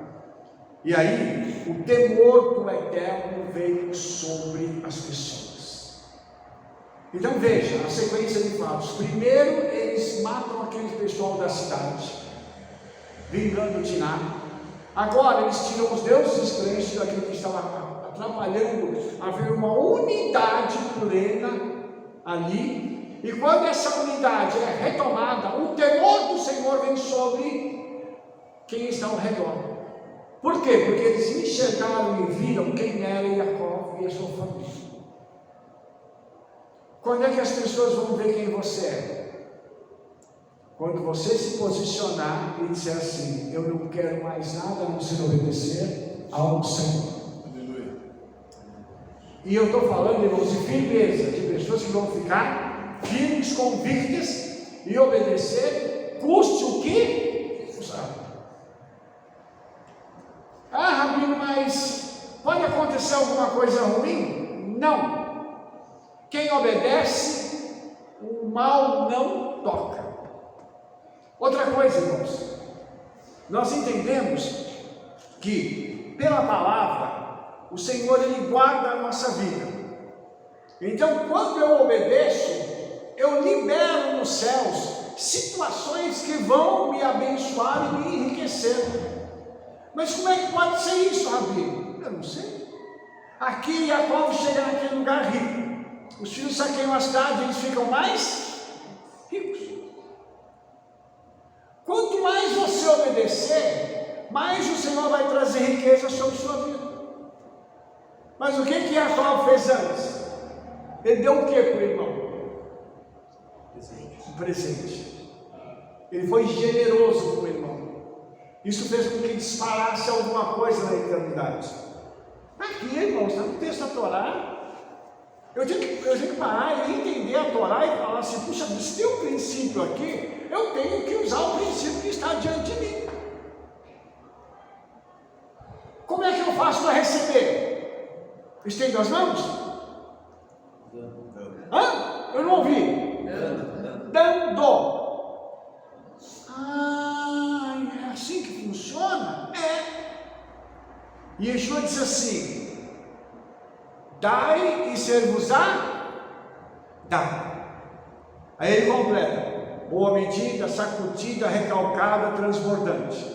E aí, o temor do Eterno veio sobre as pessoas. Então veja, a sequência de fatos. Primeiro, eles matam aquele pessoal da cidade, vingando Diná. Agora, eles tiram os deuses estranhos daquilo que estava atrapalhando haver uma unidade plena ali. E quando essa unidade é retomada, o temor do Senhor vem sobre quem está ao redor. Por quê? Porque eles enxergaram e viram quem era Jacó e a sua família. Quando é que as pessoas vão ver quem você é? Quando você se posicionar e disser assim: eu não quero mais nada a não ser obedecer ao Senhor. Aleluia. E eu estou falando, irmãos, de firmeza, de pessoas que vão ficar firmes, convictas e obedecer, custe o que custar. Ah, Rabino, mas pode acontecer alguma coisa ruim? Não. Quem obedece, o mal não toca. Outra coisa, irmãos, nós entendemos que pela palavra o Senhor ele guarda a nossa vida. Então, quando eu obedeço, eu libero nos céus situações que vão me abençoar e me enriquecer. Mas como é que pode ser isso, Rabino? Eu não sei. Aqui Jacó chega naquele lugar rico. Os filhos saqueiam a cidade, eles ficam mais ricos. Quanto mais você obedecer, mais o Senhor vai trazer riqueza sobre sua vida. Mas o que Jacó fez antes? Ele deu o que para o irmão? Um presente. Ele foi generoso com o irmão. Isso fez com que disparasse alguma coisa na eternidade. Aqui, irmãos, está no texto da Torá. Eu tinha que parar e entender a Torá e falar assim: puxa, se tem um princípio aqui, eu tenho que usar o princípio que está diante de mim. Como é que eu faço para receber? Estendo as mãos? Hã? Eu não ouvi. Dando. É assim que funciona? É. E Yeshua diz assim: dai e ser-vos-á dado. Aí ele completa: boa medida, sacudida, recalcada, transbordante.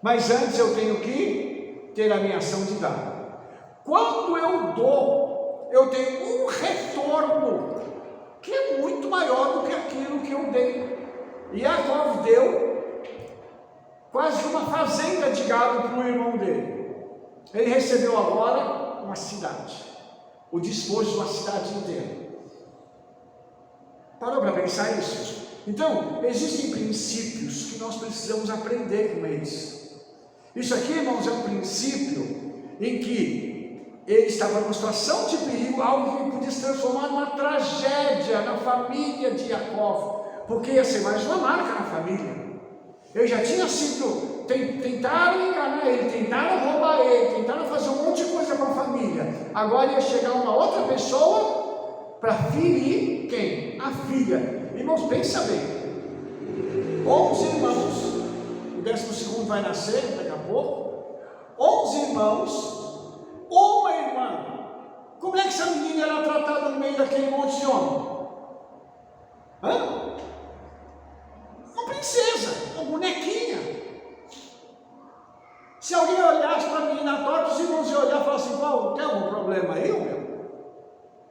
Mas antes eu tenho que ter a minha ação de dar. Quando eu dou, eu tenho um retorno que é muito maior do que aquilo que eu dei. E Jacó deu quase uma fazenda de gado para o irmão dele. Ele recebeu agora uma cidade, o despojo de uma cidade inteira. Parou para pensar isso? Então, existem princípios que nós precisamos aprender com eles. Isso aqui, irmãos, é um princípio em que ele estava numa situação de perigo, algo que podia se transformar numa tragédia na família de Jacó, porque ia ser mais uma marca na família. Ele já tinha sido, tentaram enganar ele, tentaram roubar ele, tentaram fazer um monte de coisa com a família. Agora ia chegar uma outra pessoa para ferir quem? A filha. Irmãos, pensa bem, 11 irmãos, o 12º vai nascer daqui a pouco, 11 irmãos, uma irmã. Como é que essa menina era tratada no meio daquele monte de homem? Uma princesa, uma bonequinha. Se alguém olhasse para a menina torta, os irmãos iam olhar e falar assim: Paulo, tem algum problema aí, meu?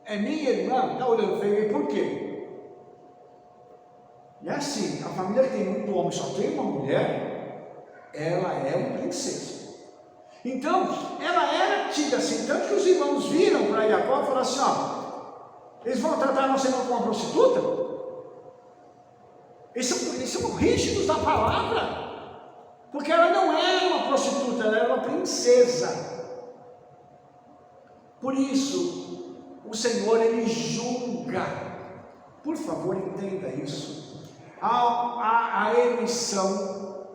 É minha irmã, está olhando feio, por quê? E é assim, a família que tem muito homem, só tem uma mulher, ela é uma princesa. Então, ela era tida assim, tanto que os irmãos viram para Jacó e falaram assim: ó, eles vão tratar a nossa irmã como uma prostituta? Eles são rígidos da palavra, porque ela não era uma prostituta, ela era uma princesa. Por isso, o Senhor, ele julga. Por favor, entenda isso. A emissão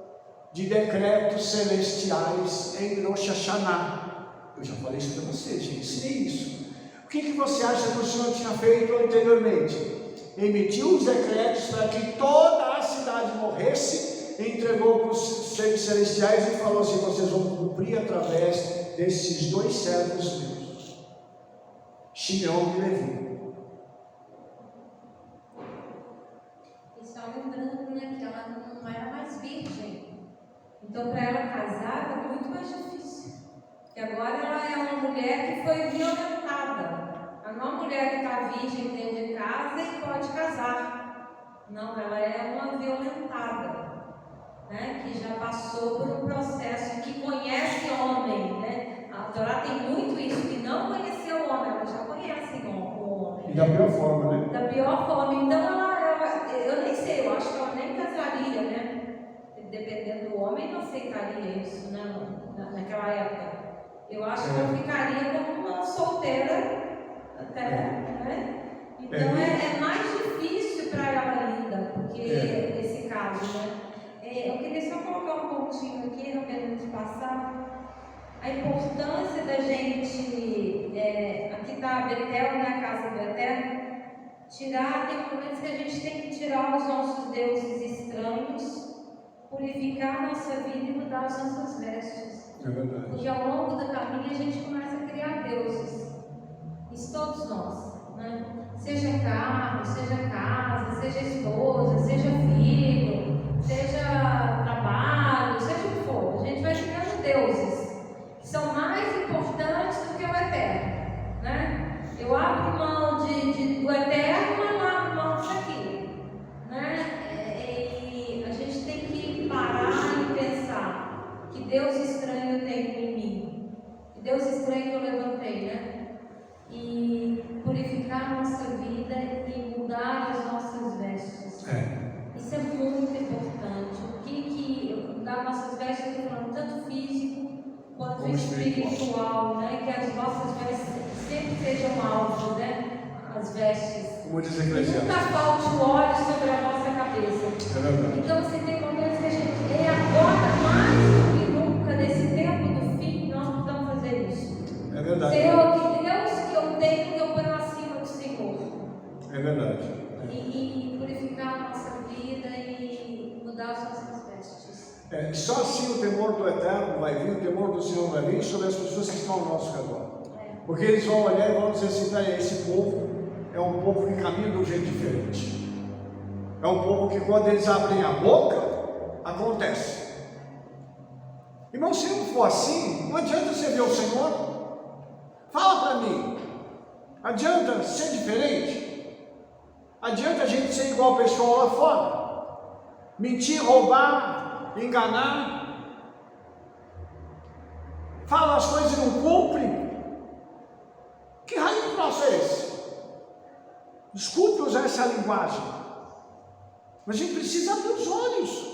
de decretos celestiais em Rosh Hashanah. Eu já falei isso para vocês, já ensinei isso. O que você acha que o Senhor tinha feito anteriormente? Emitiu os decretos para que toda a cidade morresse, entregou para os seres celestiais e falou assim: vocês vão cumprir através desses 2 servos meus, Shimeão e Levi. E só lembrando, né, que ela não era mais virgem. Então, para ela casar era muito mais difícil. Porque agora ela é uma mulher que foi violentada. Ela não é uma mulher que está virgem dentro de casa e pode casar. Não, ela é uma violentada, né? Que já passou por um processo, que conhece homem, né? A Torá tem muito isso, que não conheceu o homem, ela já conhece o homem. E da pior forma, né? Da pior forma. Então, eu nem sei, eu acho que ela nem casaria, né? Dependendo do homem, não aceitaria isso, né? Naquela época. Eu acho que ela ficaria como uma solteira até, né? Então é mais difícil para ela ainda, porque esse caso, né? Eu queria só colocar um pontinho aqui, não querendo passar. A importância da gente, aqui está a Betel, né? A casa do Eterno. Tem momentos que a gente tem que tirar os nossos deuses estranhos, purificar a nossa vida e mudar as nossas vestes. É verdade. Porque ao longo do caminho a gente começa a criar deuses. Isso todos nós, né? Seja carro, seja casa, seja esposa, seja filho, seja trabalho, seja o que for. A gente vai criando deuses que são mais importantes do que o eterno, né? Eu abro mão do eterno, mas não abro mão disso aqui, né? E a gente tem que parar e pensar: que Deus estranho eu tenho em mim, que Deus estranho que eu levantei, né? E purificar a nossa vida e mudar as nossas vestes. Isso é muito importante. O que mudar nossas vestes, eu estou falando tanto físico quanto espiritual, né? Que as nossas vestes sempre sejam alvos, né? As vestes. Como diz a Eclesiastes. Nunca falte o óleo sobre a nossa cabeça. É verdade. Então você tem momentos que a gente agora mais do que nunca, nesse tempo do fim, nós precisamos fazer isso. É verdade. Senhor, que Deus que eu tenho, que eu ponho acima do Senhor. É verdade. E purificar a nossa vida e mudar as nossas vestes. Só assim o temor do Eterno vai vir, o temor do Senhor vai vir sobre as pessoas que estão ao nosso redor. Porque eles vão olhar e vão dizer assim: tá aí, esse povo é um povo que caminha de um jeito diferente. É um povo que quando eles abrem a boca, acontece. Irmão, se não for assim, não adianta você ver o Senhor. Fala para mim, adianta ser diferente? Adianta a gente ser igual o pessoal lá fora? Mentir, roubar, enganar? Fala as coisas e não cumpre? Que raio de troço é esse? Desculpe usar essa linguagem, mas a gente precisa abrir os olhos.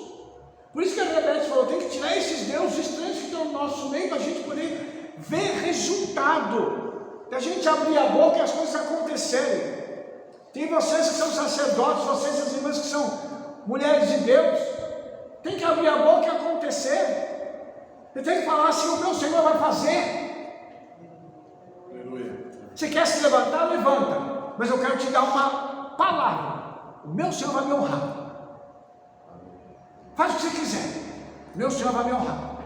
Por isso que a Rebete falou: tem que tirar esses deuses estranhos que estão no nosso meio, para a gente poder ver resultado, da gente abrir a boca e as coisas acontecerem. Tem vocês que são sacerdotes, vocês as irmãs que são mulheres de Deus, tem que abrir a boca e acontecer. Você tem que falar assim: o meu Senhor vai fazer. Aleluia. Você quer se levantar? Levanta. Mas eu quero te dar uma palavra: o meu Senhor vai me honrar. Faz o que você quiser, o meu Senhor vai me honrar.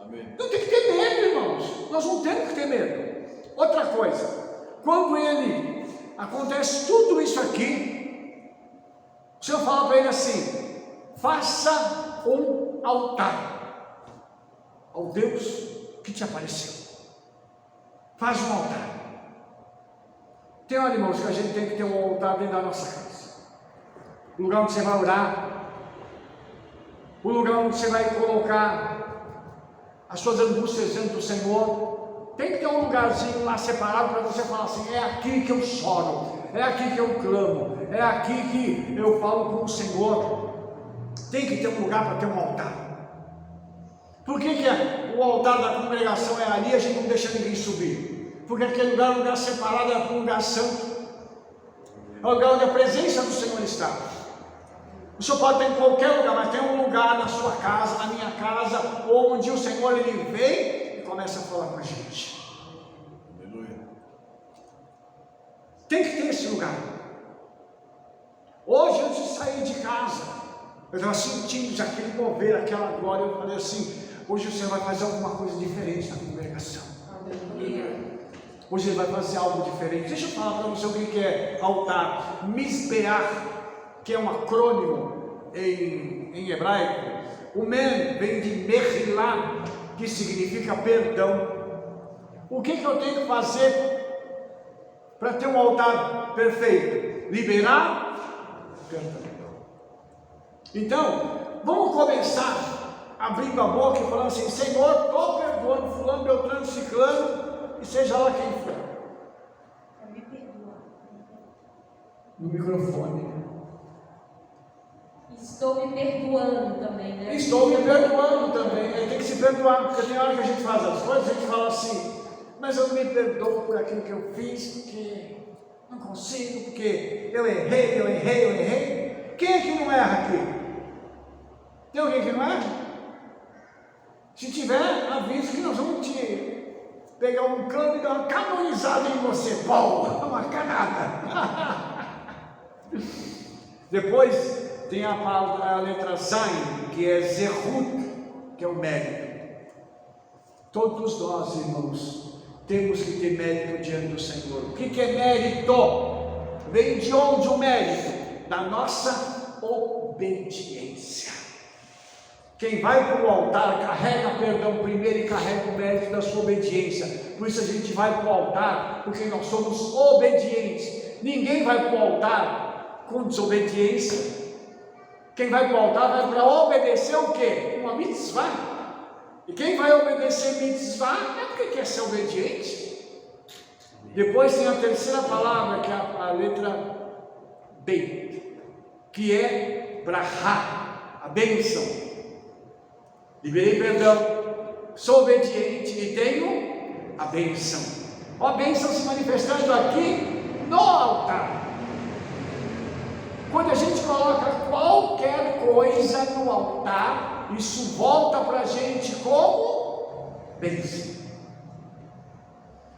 Amém. Não tem que ter medo, irmãos. Nós não temos que ter medo. Outra coisa, quando ele acontece tudo isso aqui, o Senhor fala para ele assim: faça um altar ao Deus que te apareceu. Faz um altar. Tem hora, irmãos, que a gente tem que ter um altar dentro da nossa casa. O lugar onde você vai orar, o lugar onde você vai colocar as suas angústias diante do Senhor. Tem que ter um lugarzinho lá separado para você falar assim: é aqui que eu choro, é aqui que eu clamo, é aqui que eu falo com o Senhor. Tem que ter um lugar para ter um altar. Por que o altar da congregação é ali e a gente não deixa ninguém subir? Porque aquele lugar é um lugar separado, é um lugar santo, é um lugar onde a presença do Senhor está. O Senhor pode ter em qualquer lugar, mas tem um lugar na sua casa, na minha casa, onde o Senhor ele vem e começa a falar com a gente. Aleluia. Tem que ter esse lugar. Hoje, antes de sair de casa, eu estava sentindo já aquele mover, aquela glória. Eu falei assim: hoje o Senhor vai fazer alguma coisa diferente na congregação. Hoje ele vai fazer algo diferente. Deixa eu falar para você o que é altar. Misbeach, que é um acrônimo em hebraico. O men vem de Mechilá, que significa perdão. O que eu tenho que fazer para ter um altar perfeito? Liberar perdão. Então, vamos começar abrindo a boca e falando assim: Senhor, estou perdoando fulano, beltrano, ciclano, e seja lá quem for. Me perdoa. No microfone. Estou me perdoando também, né? Estou me perdoando também. Tem que se perdoar, porque tem hora que a gente faz as coisas, a gente fala assim: mas eu não me perdoo por aquilo que eu fiz, porque não consigo, porque eu errei. Quem é que não erra aqui? Tem alguém que não erra? Se tiver, avisa que nós vamos te pegar um cano e dar uma canonizada em você. Pau, uma canada. Depois tem a letra Zain, que é Zehut, que é o mérito. Todos nós, irmãos, temos que ter mérito diante do Senhor. O que é mérito? Vem de onde o mérito? Da nossa obediência. Quem vai para o altar carrega perdão primeiro e carrega o mérito da sua obediência. Por isso a gente vai para o altar, porque nós somos obedientes. Ninguém vai para o altar com desobediência. Quem vai para o altar vai para obedecer o quê? Uma mitzvah. E quem vai obedecer mitzvah é porque quer ser obediente. Depois tem a terceira palavra, que é a letra B, que é brahá, a bênção. Liberei perdão, sou obediente e tenho a bênção. A bênção se manifestando aqui no altar. Quando a gente coloca qualquer coisa no altar, isso volta para a gente como bênção.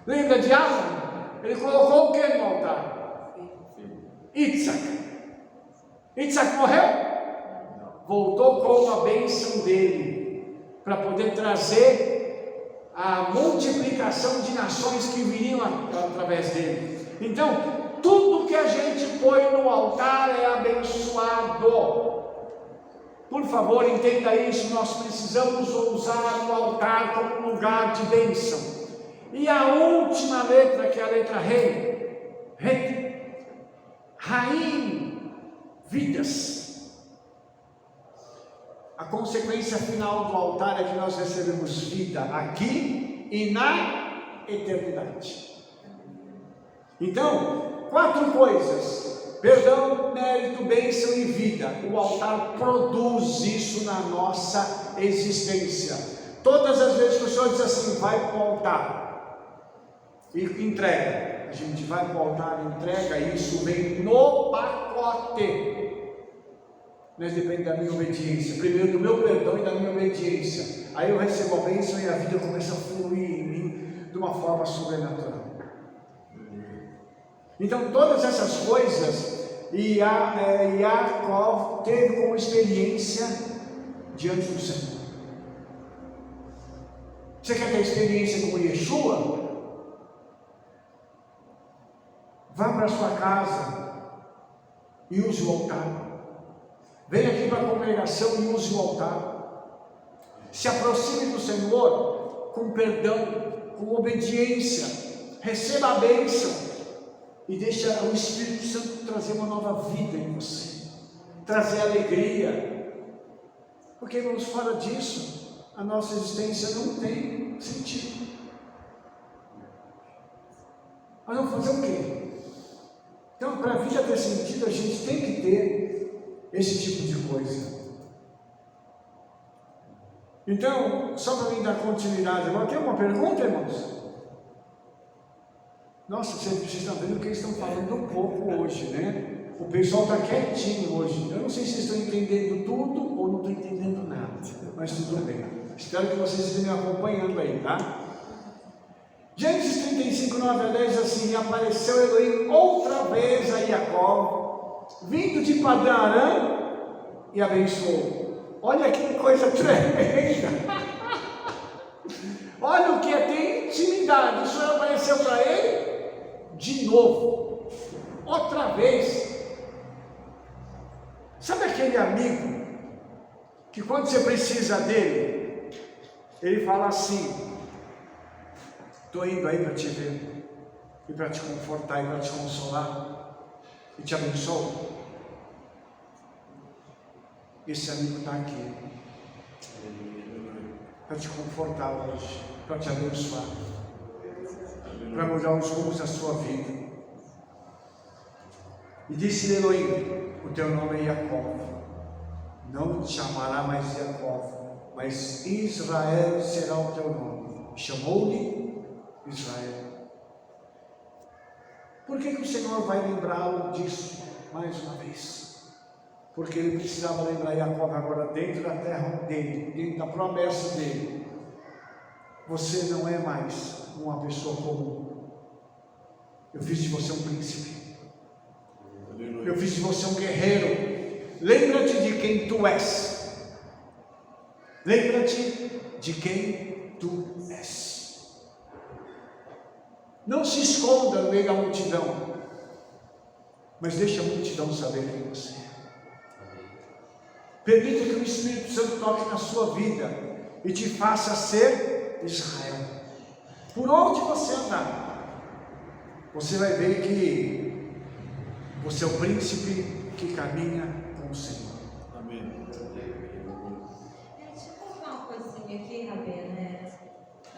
Lembra de Abraão? Ele colocou o que no altar? Isaac. Isaac morreu? Voltou com a bênção dele, para poder trazer a multiplicação de nações que viriam através dele. Então, tudo que a gente põe no altar é abençoado. Por favor, entenda isso. Nós precisamos usar o altar como lugar de bênção. E a última letra, que é a letra Rei, Raim, vidas. A consequência final do altar é que nós recebemos vida aqui e na eternidade. Então, 4 coisas: perdão, mérito, bênção e vida. O altar produz isso na nossa existência. Todas as vezes que o Senhor diz assim, vai para o altar e entrega, a gente vai para o altar e entrega, isso vem no pacote. Mas depende da minha obediência, primeiro do meu perdão e da minha obediência. Aí eu recebo a bênção e a vida começa a fluir em mim de uma forma sobrenatural. Então todas essas coisas Jacó teve como experiência diante do Senhor. Você quer ter experiência com Yeshua? Vá para a sua casa e use o altar. Venha aqui para a congregação e use o altar. Se aproxime do Senhor com perdão, com obediência. Receba a bênção e deixa o Espírito Santo trazer uma nova vida em você, trazer alegria. Porque, irmãos, fora disso, a nossa existência não tem sentido. Nós vamos fazer o quê? Então, para a vida ter sentido, a gente tem que ter esse tipo de coisa. Então, só para mim dar continuidade, agora tem uma pergunta, irmãos? Nossa, vocês estão vendo que eles estão falando um pouco hoje, né? O pessoal está quietinho hoje. Eu não sei se vocês estão entendendo tudo ou não estão entendendo nada, mas tudo bem. Espero que vocês estejam me acompanhando aí, tá? Gênesis 35, 9 a 10, assim, e apareceu Elohim outra vez a Jacó, vindo de Padã Arã, e abençoou. Olha que coisa tremenda. Olha o que é ter intimidade. O Senhor apareceu para ele de novo, outra vez. Sabe aquele amigo que quando você precisa dele, ele fala assim: estou indo aí para te ver, e para te confortar, e para te consolar, e te abençoo. Esse amigo está aqui, para te confortar hoje, para te abençoar, para mudar os rumos da sua vida. E disse Elohim: o teu nome é Jacó, não te chamará mais Jacó, mas Israel será o teu nome. Chamou-lhe Israel. Por que o Senhor vai lembrá-lo disso mais uma vez? Porque ele precisava lembrar Jacó agora dentro da terra dele, dentro da promessa dele. Você não é mais uma pessoa comum. Eu fiz de você um príncipe. Eu fiz de você um guerreiro. Lembra-te de quem tu és. Lembra-te de quem tu és. Não se esconda no meio da multidão, mas deixa a multidão saber quem você é. Permita que o Espírito Santo toque na sua vida e te faça ser Israel. Por onde você andar, você vai ver que você é o príncipe que caminha com o Senhor. Amém. Deixa eu falar uma coisinha aqui, Rabê, né?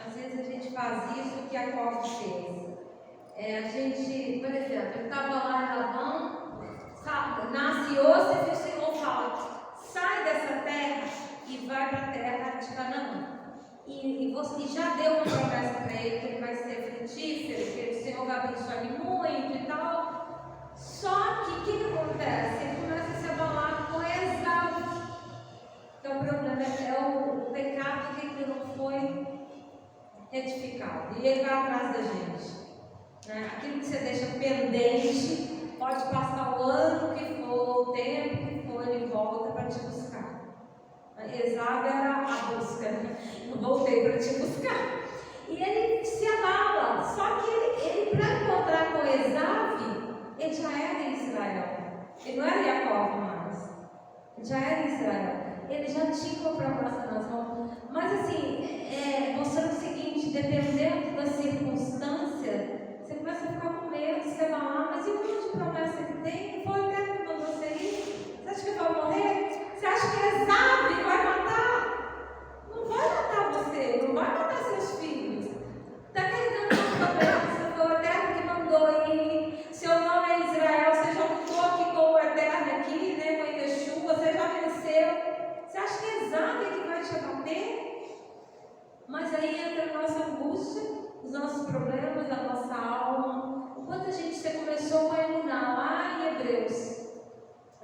Às vezes a gente faz isso que a Jacó fez. A gente, por exemplo, ele estava lá em Labão, nasce osso e o Senhor fala: sai dessa terra e vai para a terra de Canaã. E você já deu uma promessa para ele que ele vai ser frutífero, que o Senhor vai abençoar ele muito e tal. Só que o que acontece? Ele começa a se abalar com Esaú. Então o problema é o pecado que ele não foi retificado. E ele vai atrás da gente. Aquilo que você deixa pendente, pode passar o ano que for, o tempo que for, ele volta para te buscar. Esaú era a busca, né? Eu voltei para te buscar. E ele se abala. Só que ele para encontrar com Esaú, ele já era em Israel. Ele não era Jacó mais. Ele já era em Israel. Ele já tinha uma promessa nas mãos. Mas assim, mostrando o seguinte: dependendo da circunstância, você começa a ficar com medo, você vai lá, mas e o monte de promessa que tem? Foi o tempo que mandou você ir? Você acha que vai morrer? Você acha que Esaú vai matar? Não vai matar você, não vai matar seus filhos. Está carregando uma promessa, foi o Eterno que mandou ir. Seu nome é Israel, você já lutou aqui com o Eterno aqui, né, com Yeshua, você já venceu. Você acha que Esaú é que vai te abater?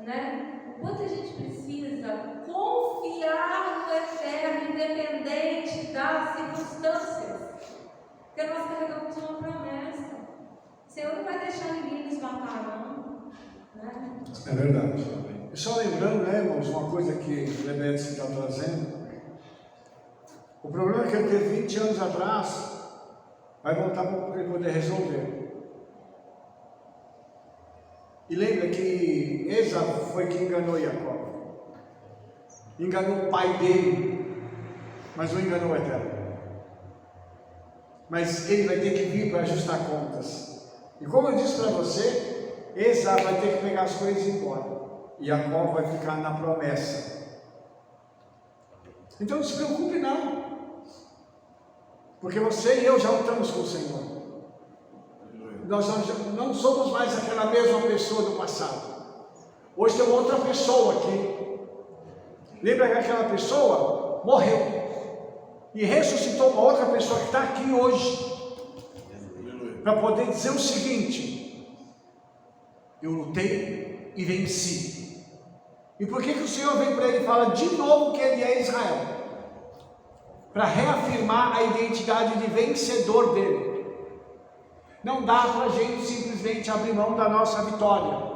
né? O quanto a gente precisa confiar no eterno, independente das circunstâncias. Porque nós carregamos uma promessa. O Senhor não vai deixar ninguém nos matar, não. Né? É verdade. E só lembrando, né, irmãos, uma coisa que o Lebedes está trazendo. O problema que ele teve 20 anos atrás, vai voltar para ele poder resolver. E lembra que Esaú foi quem enganou Jacó. Enganou o pai dele, mas não enganou o Eterno. Mas ele vai ter que vir para ajustar contas. E como eu disse para você, Esaú vai ter que pegar as coisas e ir embora. E Jacó vai ficar na promessa. Então não se preocupe não. Porque você e eu já lutamos com o Senhor. Nós não somos mais aquela mesma pessoa do passado. Hoje tem uma outra pessoa aqui. Lembra que aquela pessoa morreu e ressuscitou uma outra pessoa que está aqui hoje para poder dizer o seguinte: eu lutei e venci. E por que o Senhor vem para ele e fala de novo que ele é Israel? Para reafirmar a identidade de vencedor dele. Não dá para a gente simplesmente abrir mão da nossa vitória.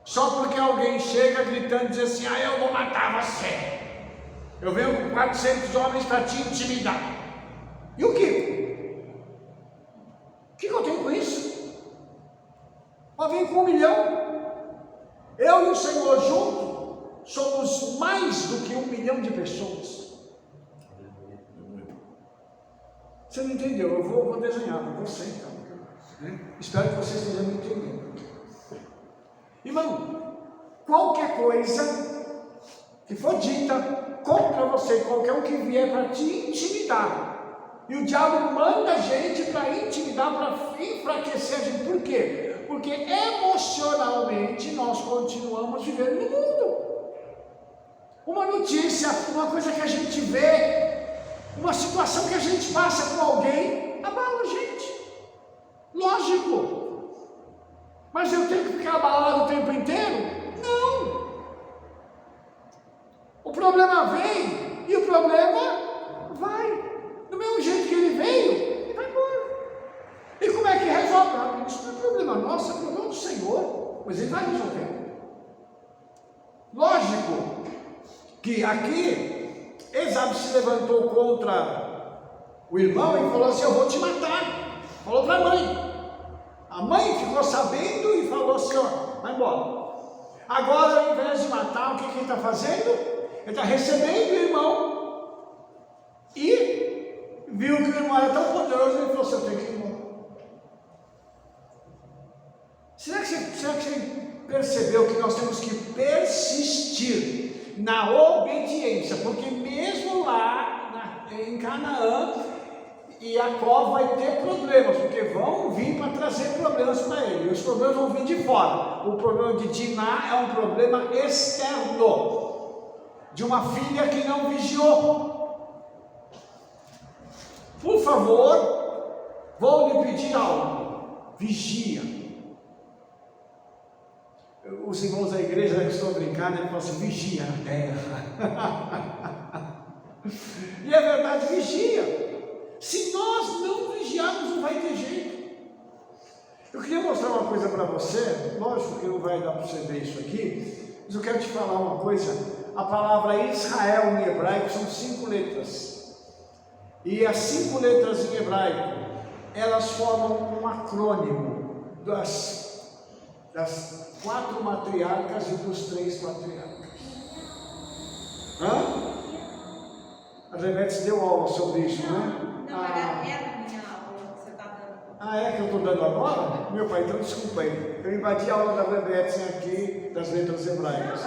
Só porque alguém chega gritando e diz assim: ah, eu vou matar você. Eu venho com 400 homens para te intimidar. E o quê? O que eu tenho com isso? Eu venho com 1 milhão. Eu e o Senhor juntos somos mais do que 1 milhão de pessoas. Você não entendeu? Eu vou desenhar para você então. Né? Espero que você esteja me entendendo. Irmão, qualquer coisa que for dita contra você, qualquer um que vier para te intimidar, e o diabo manda a gente para intimidar, para enfraquecer a gente. Por quê? Porque emocionalmente nós continuamos vivendo no mundo. Uma notícia, uma coisa que a gente vê, uma situação que a gente passa com alguém, abala a gente. Lógico. Mas eu tenho que ficar abalado o tempo inteiro? Não. O problema vem e o problema vai. Do mesmo jeito que ele veio, ele vai embora. E como é que resolve? Isso não é problema nosso, é problema do Senhor. Mas ele vai resolver. Lógico que aqui Esaú se levantou contra o irmão e falou assim: eu vou te matar. Falou para a mãe. A mãe ficou sabendo e falou assim: ó, vai embora. Agora, ao invés de matar, o que ele está fazendo? Ele está recebendo o irmão e viu que o irmão era tão poderoso, ele falou assim: eu tenho que ir embora. Será que você percebeu que nós temos que persistir na obediência? Porque mesmo lá em Canaã, Jacó vai ter problemas, porque vão vir para trazer problemas para ele. E os problemas vão vir de fora. O problema de Diná é um problema externo, de uma filha que não vigiou. Por favor, vou lhe pedir algo: vigia. Os irmãos da igreja estão brincando, ele fala assim: vigia na terra. E é verdade, vigia. Se nós não vigiarmos, não vai ter jeito. Eu queria mostrar uma coisa para você. Lógico que não vai dar para você ver isso aqui, mas eu quero te falar uma coisa. A palavra Israel em hebraico são 5 letras. E as 5 letras em hebraico, elas formam um acrônimo das 4 matriarcas e dos 3 patriarcas. A Rebeca deu aula sobre isso, né? Não, era a minha aula que você está dando. Ah, é que eu estou dando agora? Meu pai, então desculpa aí. Eu invadi a aula da Rebeca aqui, das letras hebraicas.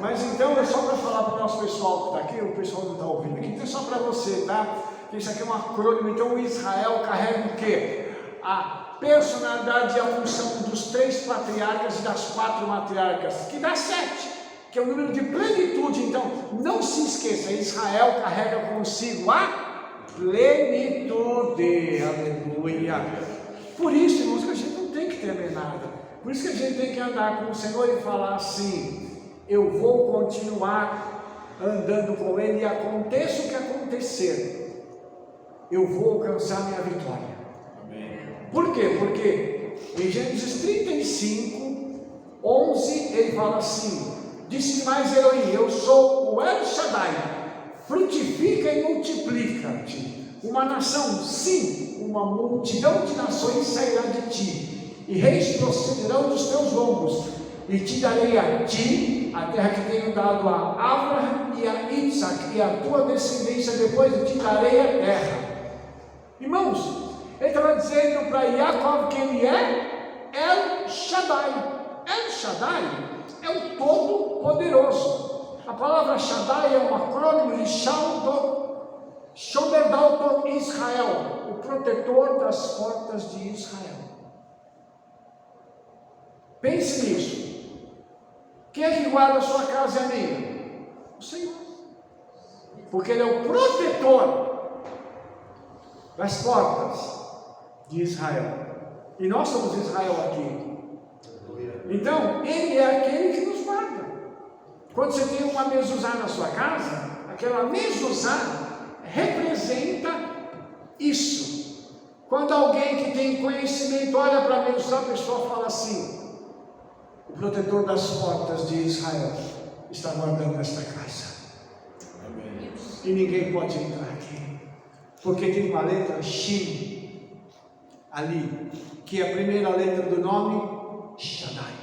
Mas então é só para falar para o nosso pessoal que está aqui, o pessoal não está ouvindo aqui, então é só para você, tá? Isso aqui é um acrônimo. Então o Israel carrega o quê? A personalidade e a função dos 3 patriarcas e das 4 matriarcas, que dá 7, que é o número de plenitude. Então não se esqueça, Israel carrega consigo a plenitude. Aleluia. Por isso, irmãos, que a gente não tem que temer nada. Por isso que a gente tem que andar com o Senhor e falar assim: eu vou continuar andando com Ele, e aconteça o que acontecer, eu vou alcançar minha vitória. Amém. Por quê? Porque em Gênesis 35, 11, ele fala assim: disse mais Elohim, eu sou o El Shaddai, frutifica e multiplica-te. Uma nação, sim, uma multidão de nações sairá de ti, e reis procederão dos teus lombos, e te darei a ti a terra que tenho dado a Abraham e a Isaac, e a tua descendência depois de ti darei a terra. Irmãos, ele estava dizendo para Jacob que ele é El Shaddai. El Shaddai é o Todo-Poderoso. A palavra Shaddai é um acrônimo de Shomer Dalton Israel, o protetor das portas de Israel. Pense nisso. Quem é que guarda a sua casa e a minha? O Senhor. Porque Ele é o protetor das portas de Israel. E nós somos Israel aqui. Então, Ele é aquele que nos guarda. Quando você tem uma mezuzá na sua casa, aquela mezuzá representa isso. Quando alguém que tem conhecimento olha para a mezuzá, a pessoa fala assim: o protetor das portas de Israel está guardando esta casa. Amém. E ninguém pode entrar aqui, porque tem uma letra Shin ali, que é a primeira letra do nome Shaddai.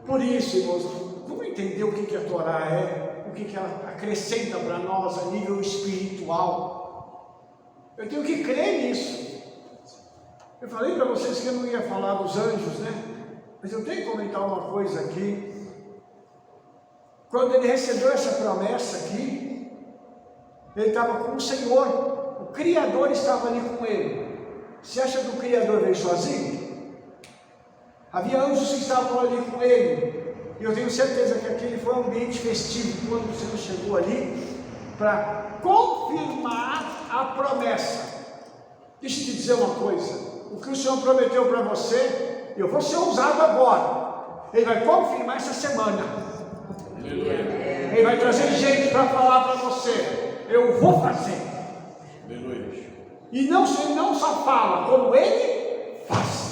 Por isso, irmãos, vamos entender o que a Torá é, o que ela acrescenta para nós a nível espiritual. Eu tenho que crer nisso. Eu falei para vocês que eu não ia falar dos anjos, né? Mas eu tenho que comentar uma coisa aqui. Quando ele recebeu essa promessa aqui, ele estava com o Senhor, o Criador estava ali com ele. Você acha que o Criador veio sozinho? Havia anjos que estavam ali com ele, e eu tenho certeza que aquele foi um ambiente festivo quando o Senhor chegou ali para confirmar a promessa. Deixa eu te dizer uma coisa: o que o Senhor prometeu para você, eu vou ser ousado agora, Ele vai confirmar essa semana. Aleluia. Ele vai trazer gente para falar para você: eu vou fazer. Aleluia. E não, ele não só fala, como Ele faz.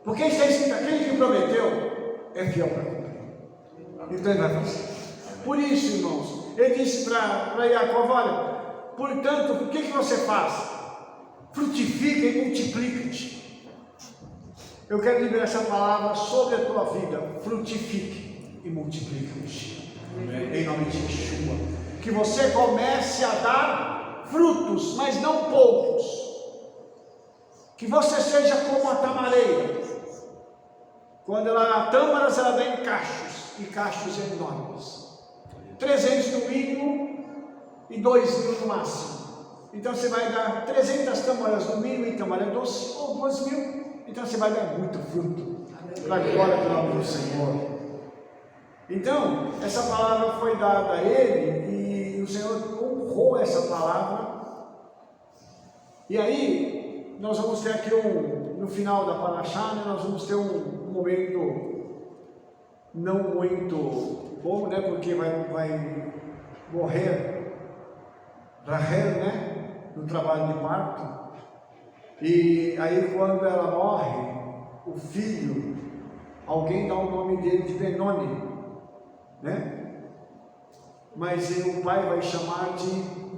Porque está escrito: aquele que prometeu é fiel para cumprir. Então Ele vai fazer. Por isso, irmãos, Ele disse para Jacob: olha, portanto, o que você faz? Frutifica e multiplica-te. Eu quero liberar essa palavra sobre a tua vida: frutifique e multiplica-te. Em nome de Yeshua. Que você comece a dar frutos, mas não poucos. Que você seja como a tamareira. Quando ela dá tâmaras, ela dá em cachos, e cachos enormes. 300 no mínimo e 2.000 no máximo. Então você vai dar 300 tâmaras no mínimo em tâmara doce, ou 2.000. Então você vai dar muito fruto. Para a glória do nome do Senhor. Então, essa palavra foi dada a ele, e o Senhor honrou essa palavra. E aí, nós vamos ter aqui no final da Parashá, né, nós vamos ter um momento não muito bom, né, porque vai morrer Rahel, né, no trabalho de parto. E aí, quando ela morre, o filho, alguém dá o nome dele de Benoni, né? Mas o pai vai chamar de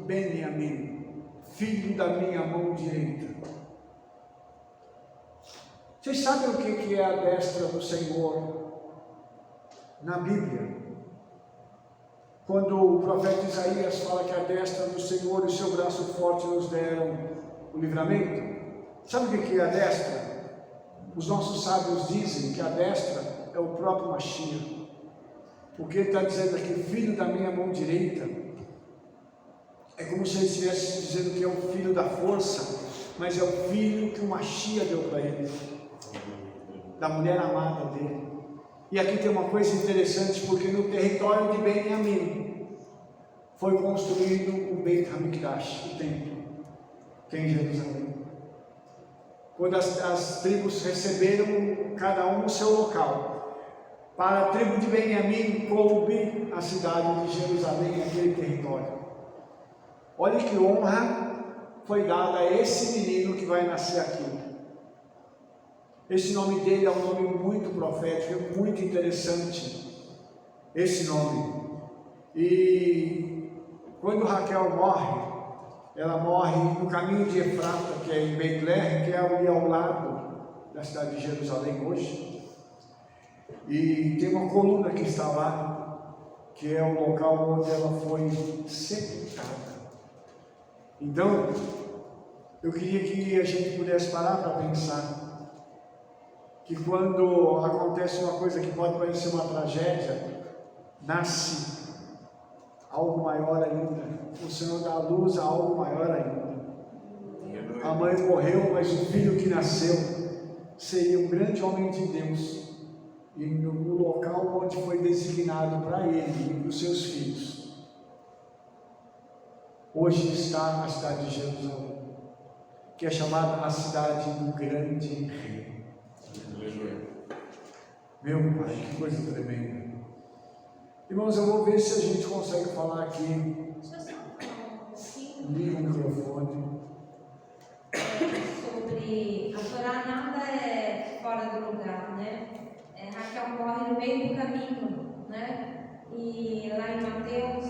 Benjamim, filho da minha mão direita. Vocês sabem o que é a destra do Senhor na Bíblia? Quando o profeta Isaías fala que a destra do Senhor e o seu braço forte nos deram o livramento, sabe o que é a destra? Os nossos sábios dizem que a destra é o próprio Mashiach. Porque ele está dizendo aqui, filho da minha mão direita, é como se ele estivesse dizendo que é o filho da força, mas é o filho que o Mashiach deu para ele, da mulher amada dele. E aqui tem uma coisa interessante, porque no território de Benjamim foi construído o Beit HaMikdash, o templo, que é em Jerusalém. quando as tribos receberam cada um o seu local. Para a tribo de Benjamim coube a cidade de Jerusalém, aquele território. Olha que honra foi dada a esse menino que vai nascer aqui. Esse nome dele é um nome muito profético, é muito interessante, esse nome. E quando Raquel morre, ela morre no caminho de Efrata, que é em Betlehem, que é ali ao lado da cidade de Jerusalém hoje. E tem uma coluna que está lá, que é o local onde ela foi sepultada. Então, eu queria que a gente pudesse parar para pensar que quando acontece uma coisa que pode parecer uma tragédia, nasce algo maior ainda. O Senhor dá luz a algo maior ainda. A mãe morreu, mas o filho que nasceu seria um grande homem de Deus. E no local onde foi designado para ele e para os seus filhos, hoje está a cidade de Jerusalém, que é chamada a cidade do grande rei. Meu Pai, que coisa tremenda. Irmãos, eu vou ver se a gente consegue falar aqui. Deixa eu só falar um pouquinho. Liga o microfone. Sobre a Torá, nada é fora do lugar, né? Raquel morre no meio do caminho, né? E lá em Mateus,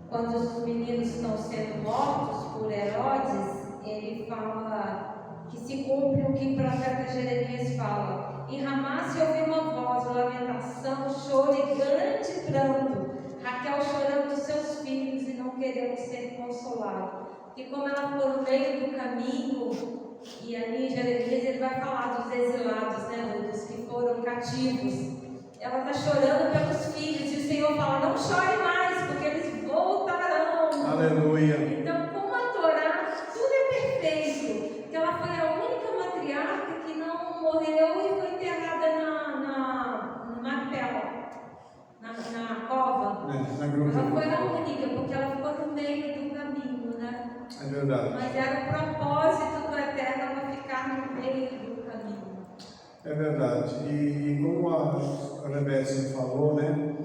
quando os meninos estão sendo mortos por Herodes, ele fala que se cumpre o que o profeta Jeremias fala. Em Ramá se ouviu uma voz, lamentação, choro e grande pranto. Raquel chorando dos seus filhos e não querendo ser consolada. E como ela ficou no meio do caminho, e ali em Jeremias ele vai falar dos exilados, né, dos que foram cativos. Ela está chorando pelos filhos e o Senhor fala: não chore mais, porque eles voltarão. Aleluia. Então, como a Torá, tudo é perfeito. Porque ela foi a única matriarca que não morreu e foi enterrada na Macpela, na cova. Na gruta. Ela foi a única, porque ela ficou no meio do caminho, né? É verdade. Mas era o propósito do Eterno ela ficar no meio do caminho. É verdade. E como a Rebésia falou, né?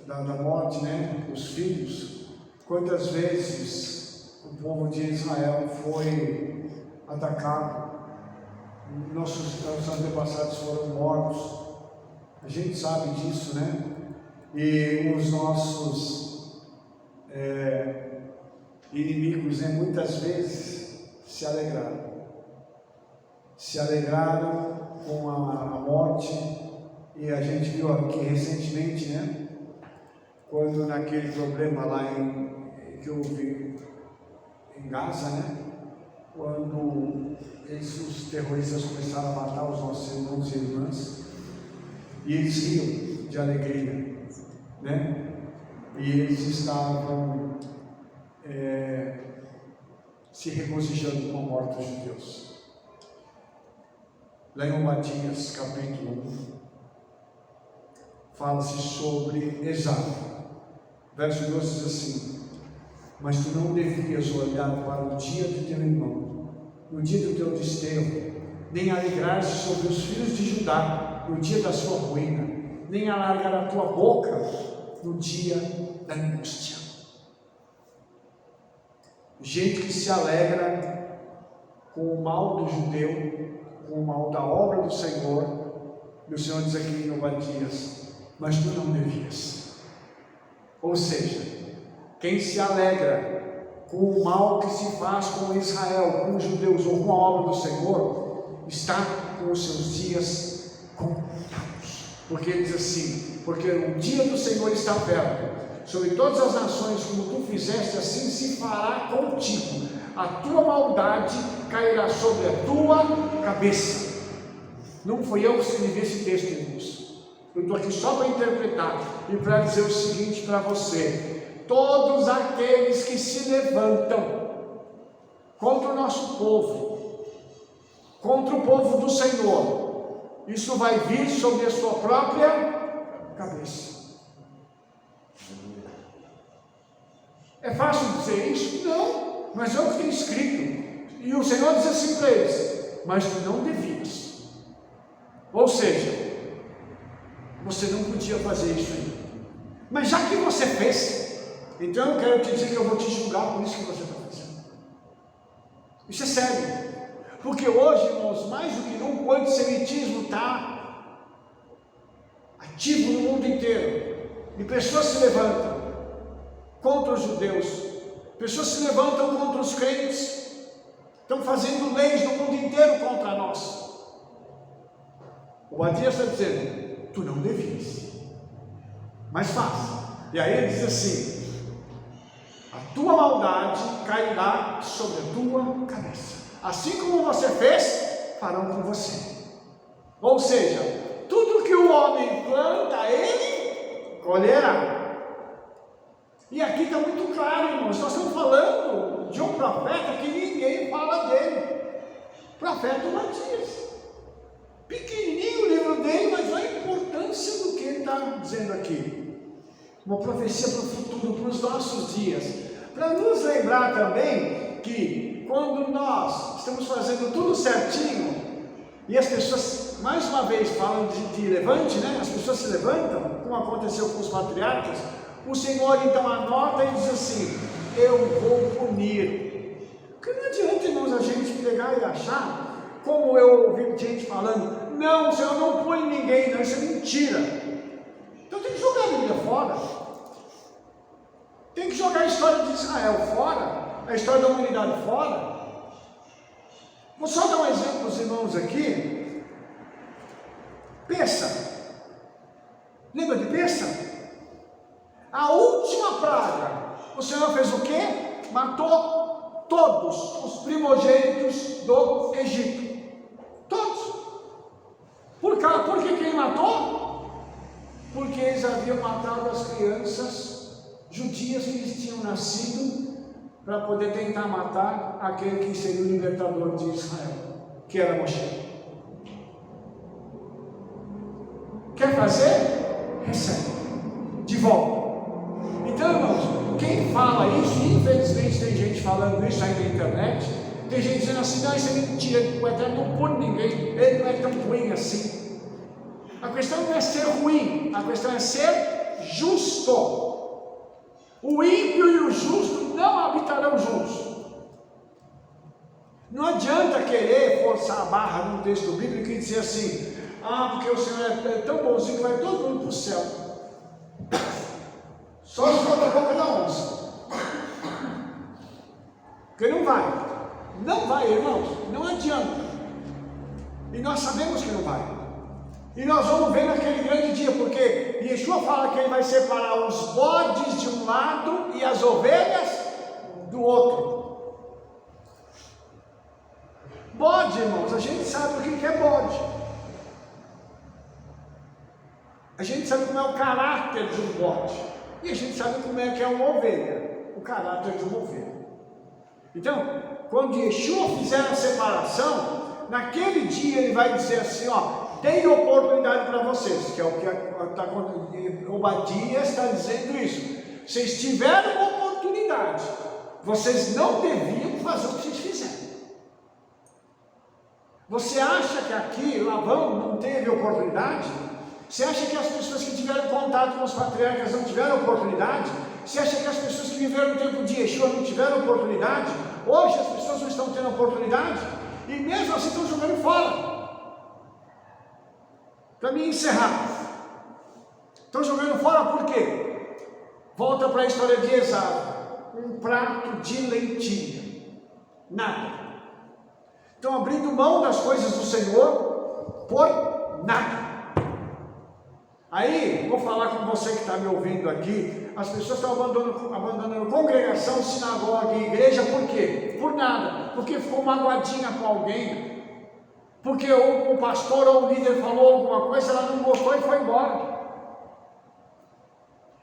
Da morte, né? Dos filhos. Quantas vezes o povo de Israel foi atacado? Nossos antepassados foram mortos. A gente sabe disso, né? E os nossos inimigos, né, muitas vezes se alegraram. Se alegraram com a morte. E a gente viu aqui recentemente, né? Quando naquele problema lá que houve em Gaza, né? Quando os terroristas começaram a matar os nossos irmãos e irmãs, e eles riam de alegria, né? E eles estavam se regozijando com a morte dos judeus. Lá em Obadias, capítulo 1, fala-se sobre Esaú. Verso 12 diz assim: mas tu não devias olhar para o dia do teu irmão, no dia do teu desterro, nem alegrar-se sobre os filhos de Judá, no dia da sua ruína, nem alargar a tua boca no dia da angústia. Gente que se alegra com o mal do judeu, com o mal da obra do Senhor, e o Senhor diz aqui em Obadias: mas tu não devias. Ou seja, quem se alegra com o mal que se faz com Israel, com os judeus ou com a obra do Senhor, está com os seus dias contados. Porque ele diz assim: porque o dia do Senhor está perto. Sobre todas as nações, como tu fizeste, assim se fará contigo. A tua maldade cairá sobre a tua cabeça. Não fui eu que escrevi esse texto, irmãos. Eu estou aqui só para interpretar e para dizer o seguinte para você: todos aqueles que se levantam contra o nosso povo, contra o povo do Senhor, isso vai vir sobre a sua própria cabeça. É fácil dizer isso? Não, mas é o que tem escrito. E o Senhor diz assim para eles: mas tu não devias. Ou seja, você não podia fazer isso ainda. Mas já que você fez, então eu quero te dizer que eu vou te julgar por isso que você está fazendo. Isso é sério. Porque hoje, irmãos, mais do que nunca, o antissemitismo está ativo no mundo inteiro. E pessoas se levantam contra os judeus. Pessoas se levantam contra os crentes. Estão fazendo leis no mundo inteiro contra nós. O Abdias está dizendo: tu não devias, mas faz. E aí ele diz assim: a tua maldade cairá sobre a tua cabeça. Assim como você fez, farão com você. Ou seja, tudo que o homem planta, ele colherá. E aqui está muito claro, irmãos, nós estamos falando de um profeta que ninguém fala dele. Profeta Abdias. Pequenininho o livro dele, mas olha a importância do que ele está dizendo aqui. Uma profecia para o futuro, para os nossos dias. Para nos lembrar também que quando nós estamos fazendo tudo certinho, e as pessoas, mais uma vez, falam de levante, né? As pessoas se levantam, como aconteceu com os patriarcas. O Senhor então anota e diz assim: eu vou punir. Porque não adianta, irmãos, a gente pegar e achar, como eu ouvi gente falando: não, o Senhor não pune ninguém, não, isso é mentira. Então tem que jogar a Bíblia fora. Tem que jogar a história de Israel fora, a história da humanidade fora. Vou só dar um exemplo para os irmãos aqui. Peça. Lembra de Peça? A última praga, o Senhor fez o quê? Matou todos os primogênitos do Egito. Todos. Por que ele matou? Porque eles haviam matado as crianças judias que eles tinham nascido para poder tentar matar aquele que seria o libertador de Israel, que era Moshe. Quer fazer? Recebe. De volta. Então, irmãos, quem fala isso, infelizmente tem gente falando isso aí na internet, tem gente dizendo assim: não, isso é mentira, o Eterno não pune ninguém, ele não é tão ruim assim. A questão não é ser ruim, a questão é ser justo. O ímpio e o justo não habitarão juntos. Não adianta querer forçar a barra num texto bíblico e dizer assim: porque o Senhor é tão bonzinho que vai todo mundo para o céu. Só se for da boca da onça. Porque não vai. Não vai, irmãos. Não adianta. E nós sabemos que não vai. E nós vamos ver naquele grande dia, porque Yeshua fala que ele vai separar os bodes de um lado e as ovelhas do outro. Bode, irmãos, a gente sabe o que é bode. A gente sabe como é o caráter de um bode. E a gente sabe como é que é uma ovelha. O caráter de uma ovelha. Então, quando Yeshua fizer a separação, naquele dia ele vai dizer assim: tem oportunidade para vocês, que é o que está acontecendo. Obadias está dizendo isso. Vocês tiveram uma oportunidade, vocês não deviam fazer o que vocês fizeram. Você acha que aqui Labão não teve oportunidade? Você acha que as pessoas que tiveram contato com os patriarcas não tiveram oportunidade? Você acha que as pessoas que viveram no tempo de Yeshua não tiveram oportunidade? Hoje as pessoas não estão tendo oportunidade e mesmo assim estão jogando fora. Para me encerrar, estão jogando fora por quê? Volta para a história de Esau. Um prato de lentilha, nada. Estão abrindo mão das coisas do Senhor por nada. Aí, vou falar com você que está me ouvindo aqui. As pessoas estão abandonando congregação, sinagoga e igreja, por quê? Por nada. Porque ficou magoadinha com alguém. Porque o pastor ou o líder falou alguma coisa, ela não gostou e foi embora.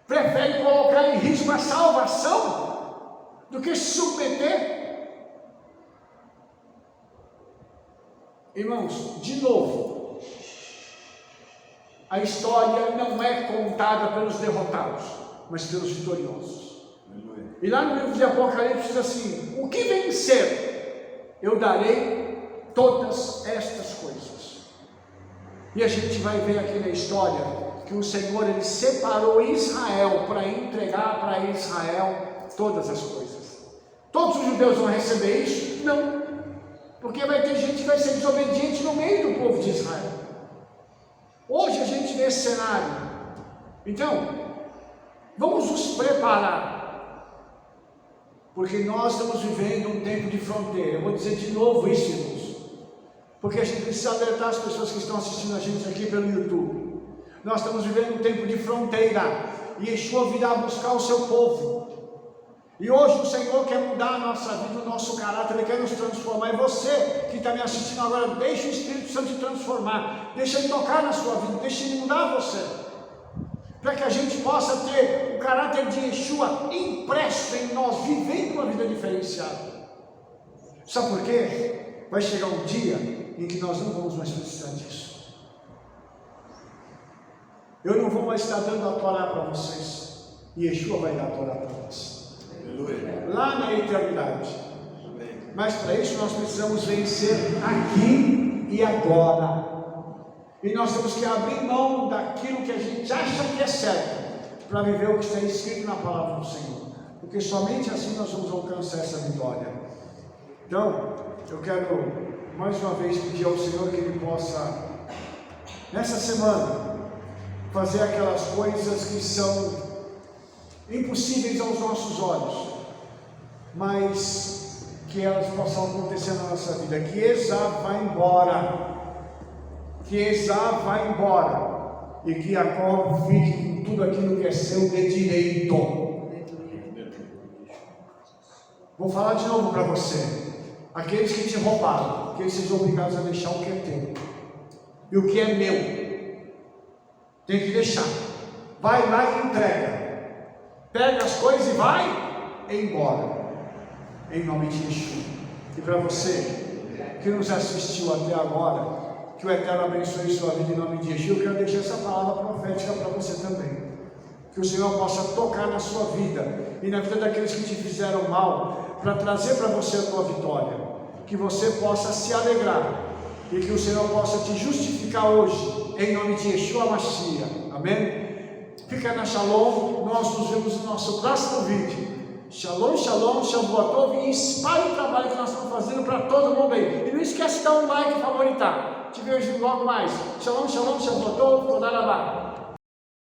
Prefere colocar em risco a salvação do que se submeter. Irmãos, de novo, a história não é contada pelos derrotados, mas pelos vitoriosos. E lá no livro de Apocalipse diz assim: o que vencer, eu darei todas estas coisas. E a gente vai ver aqui na história que o Senhor, ele separou Israel para entregar para Israel todas as coisas. Todos os judeus vão receber isso? Não, porque vai ter gente que vai ser desobediente no meio do povo de Israel. Hoje a gente vê esse cenário. Então, vamos nos preparar, porque nós estamos vivendo um tempo de fronteira. Eu vou dizer de novo isso, irmãos, porque a gente precisa alertar as pessoas que estão assistindo a gente aqui pelo YouTube. Nós estamos vivendo um tempo de fronteira, e Yeshua virá buscar o seu povo. E hoje o Senhor quer mudar a nossa vida, o nosso caráter, Ele quer nos transformar. E você que está me assistindo agora, deixa o Espírito Santo te transformar, deixa Ele tocar na sua vida, deixa Ele mudar você, para que a gente possa ter o caráter de Yeshua impresso em nós, vivendo uma vida diferenciada. Sabe por quê? Vai chegar um dia em que nós não vamos mais precisar disso. Eu não vou mais estar dando a Torá para vocês, e Yeshua vai dar a Torá para vocês. Aleluia. Lá na eternidade. Amém. Mas para isso nós precisamos vencer aqui e agora. E nós temos que abrir mão daquilo que a gente acha que é certo, para viver o que está escrito na palavra do Senhor. Porque somente assim nós vamos alcançar essa vitória. Então, eu quero mais uma vez pedir ao Senhor que Ele possa, nessa semana, fazer aquelas coisas que são impossíveis aos nossos olhos, mas que elas possam acontecer na nossa vida. Que Esaú vá embora, que Esaú vá embora, e que Jacó fique com tudo aquilo que é seu de direito. Vou falar de novo para você: aqueles que te roubaram, que eles sejam obrigados a deixar o que é teu, e o que é meu, tem que deixar. Vai lá e entrega. Pega as coisas e vai embora, em nome de Yeshua. E para você que nos assistiu até agora, que o Eterno abençoe sua vida em nome de Yeshua. Eu quero deixar essa palavra profética para você também. Que o Senhor possa tocar na sua vida e na vida daqueles que te fizeram mal, para trazer para você a tua vitória. Que você possa se alegrar e que o Senhor possa te justificar hoje, em nome de Yeshua Mashiach. Amém? Fica na Shalom, nós nos vemos no nosso próximo vídeo. Shalom, shalom, shavuotov, e espalhe o trabalho que nós estamos fazendo para todo mundo aí. E não esquece de dar um like e favoritar. Te vejo logo mais. Shalom, shalom, shavuotov, toda rabá.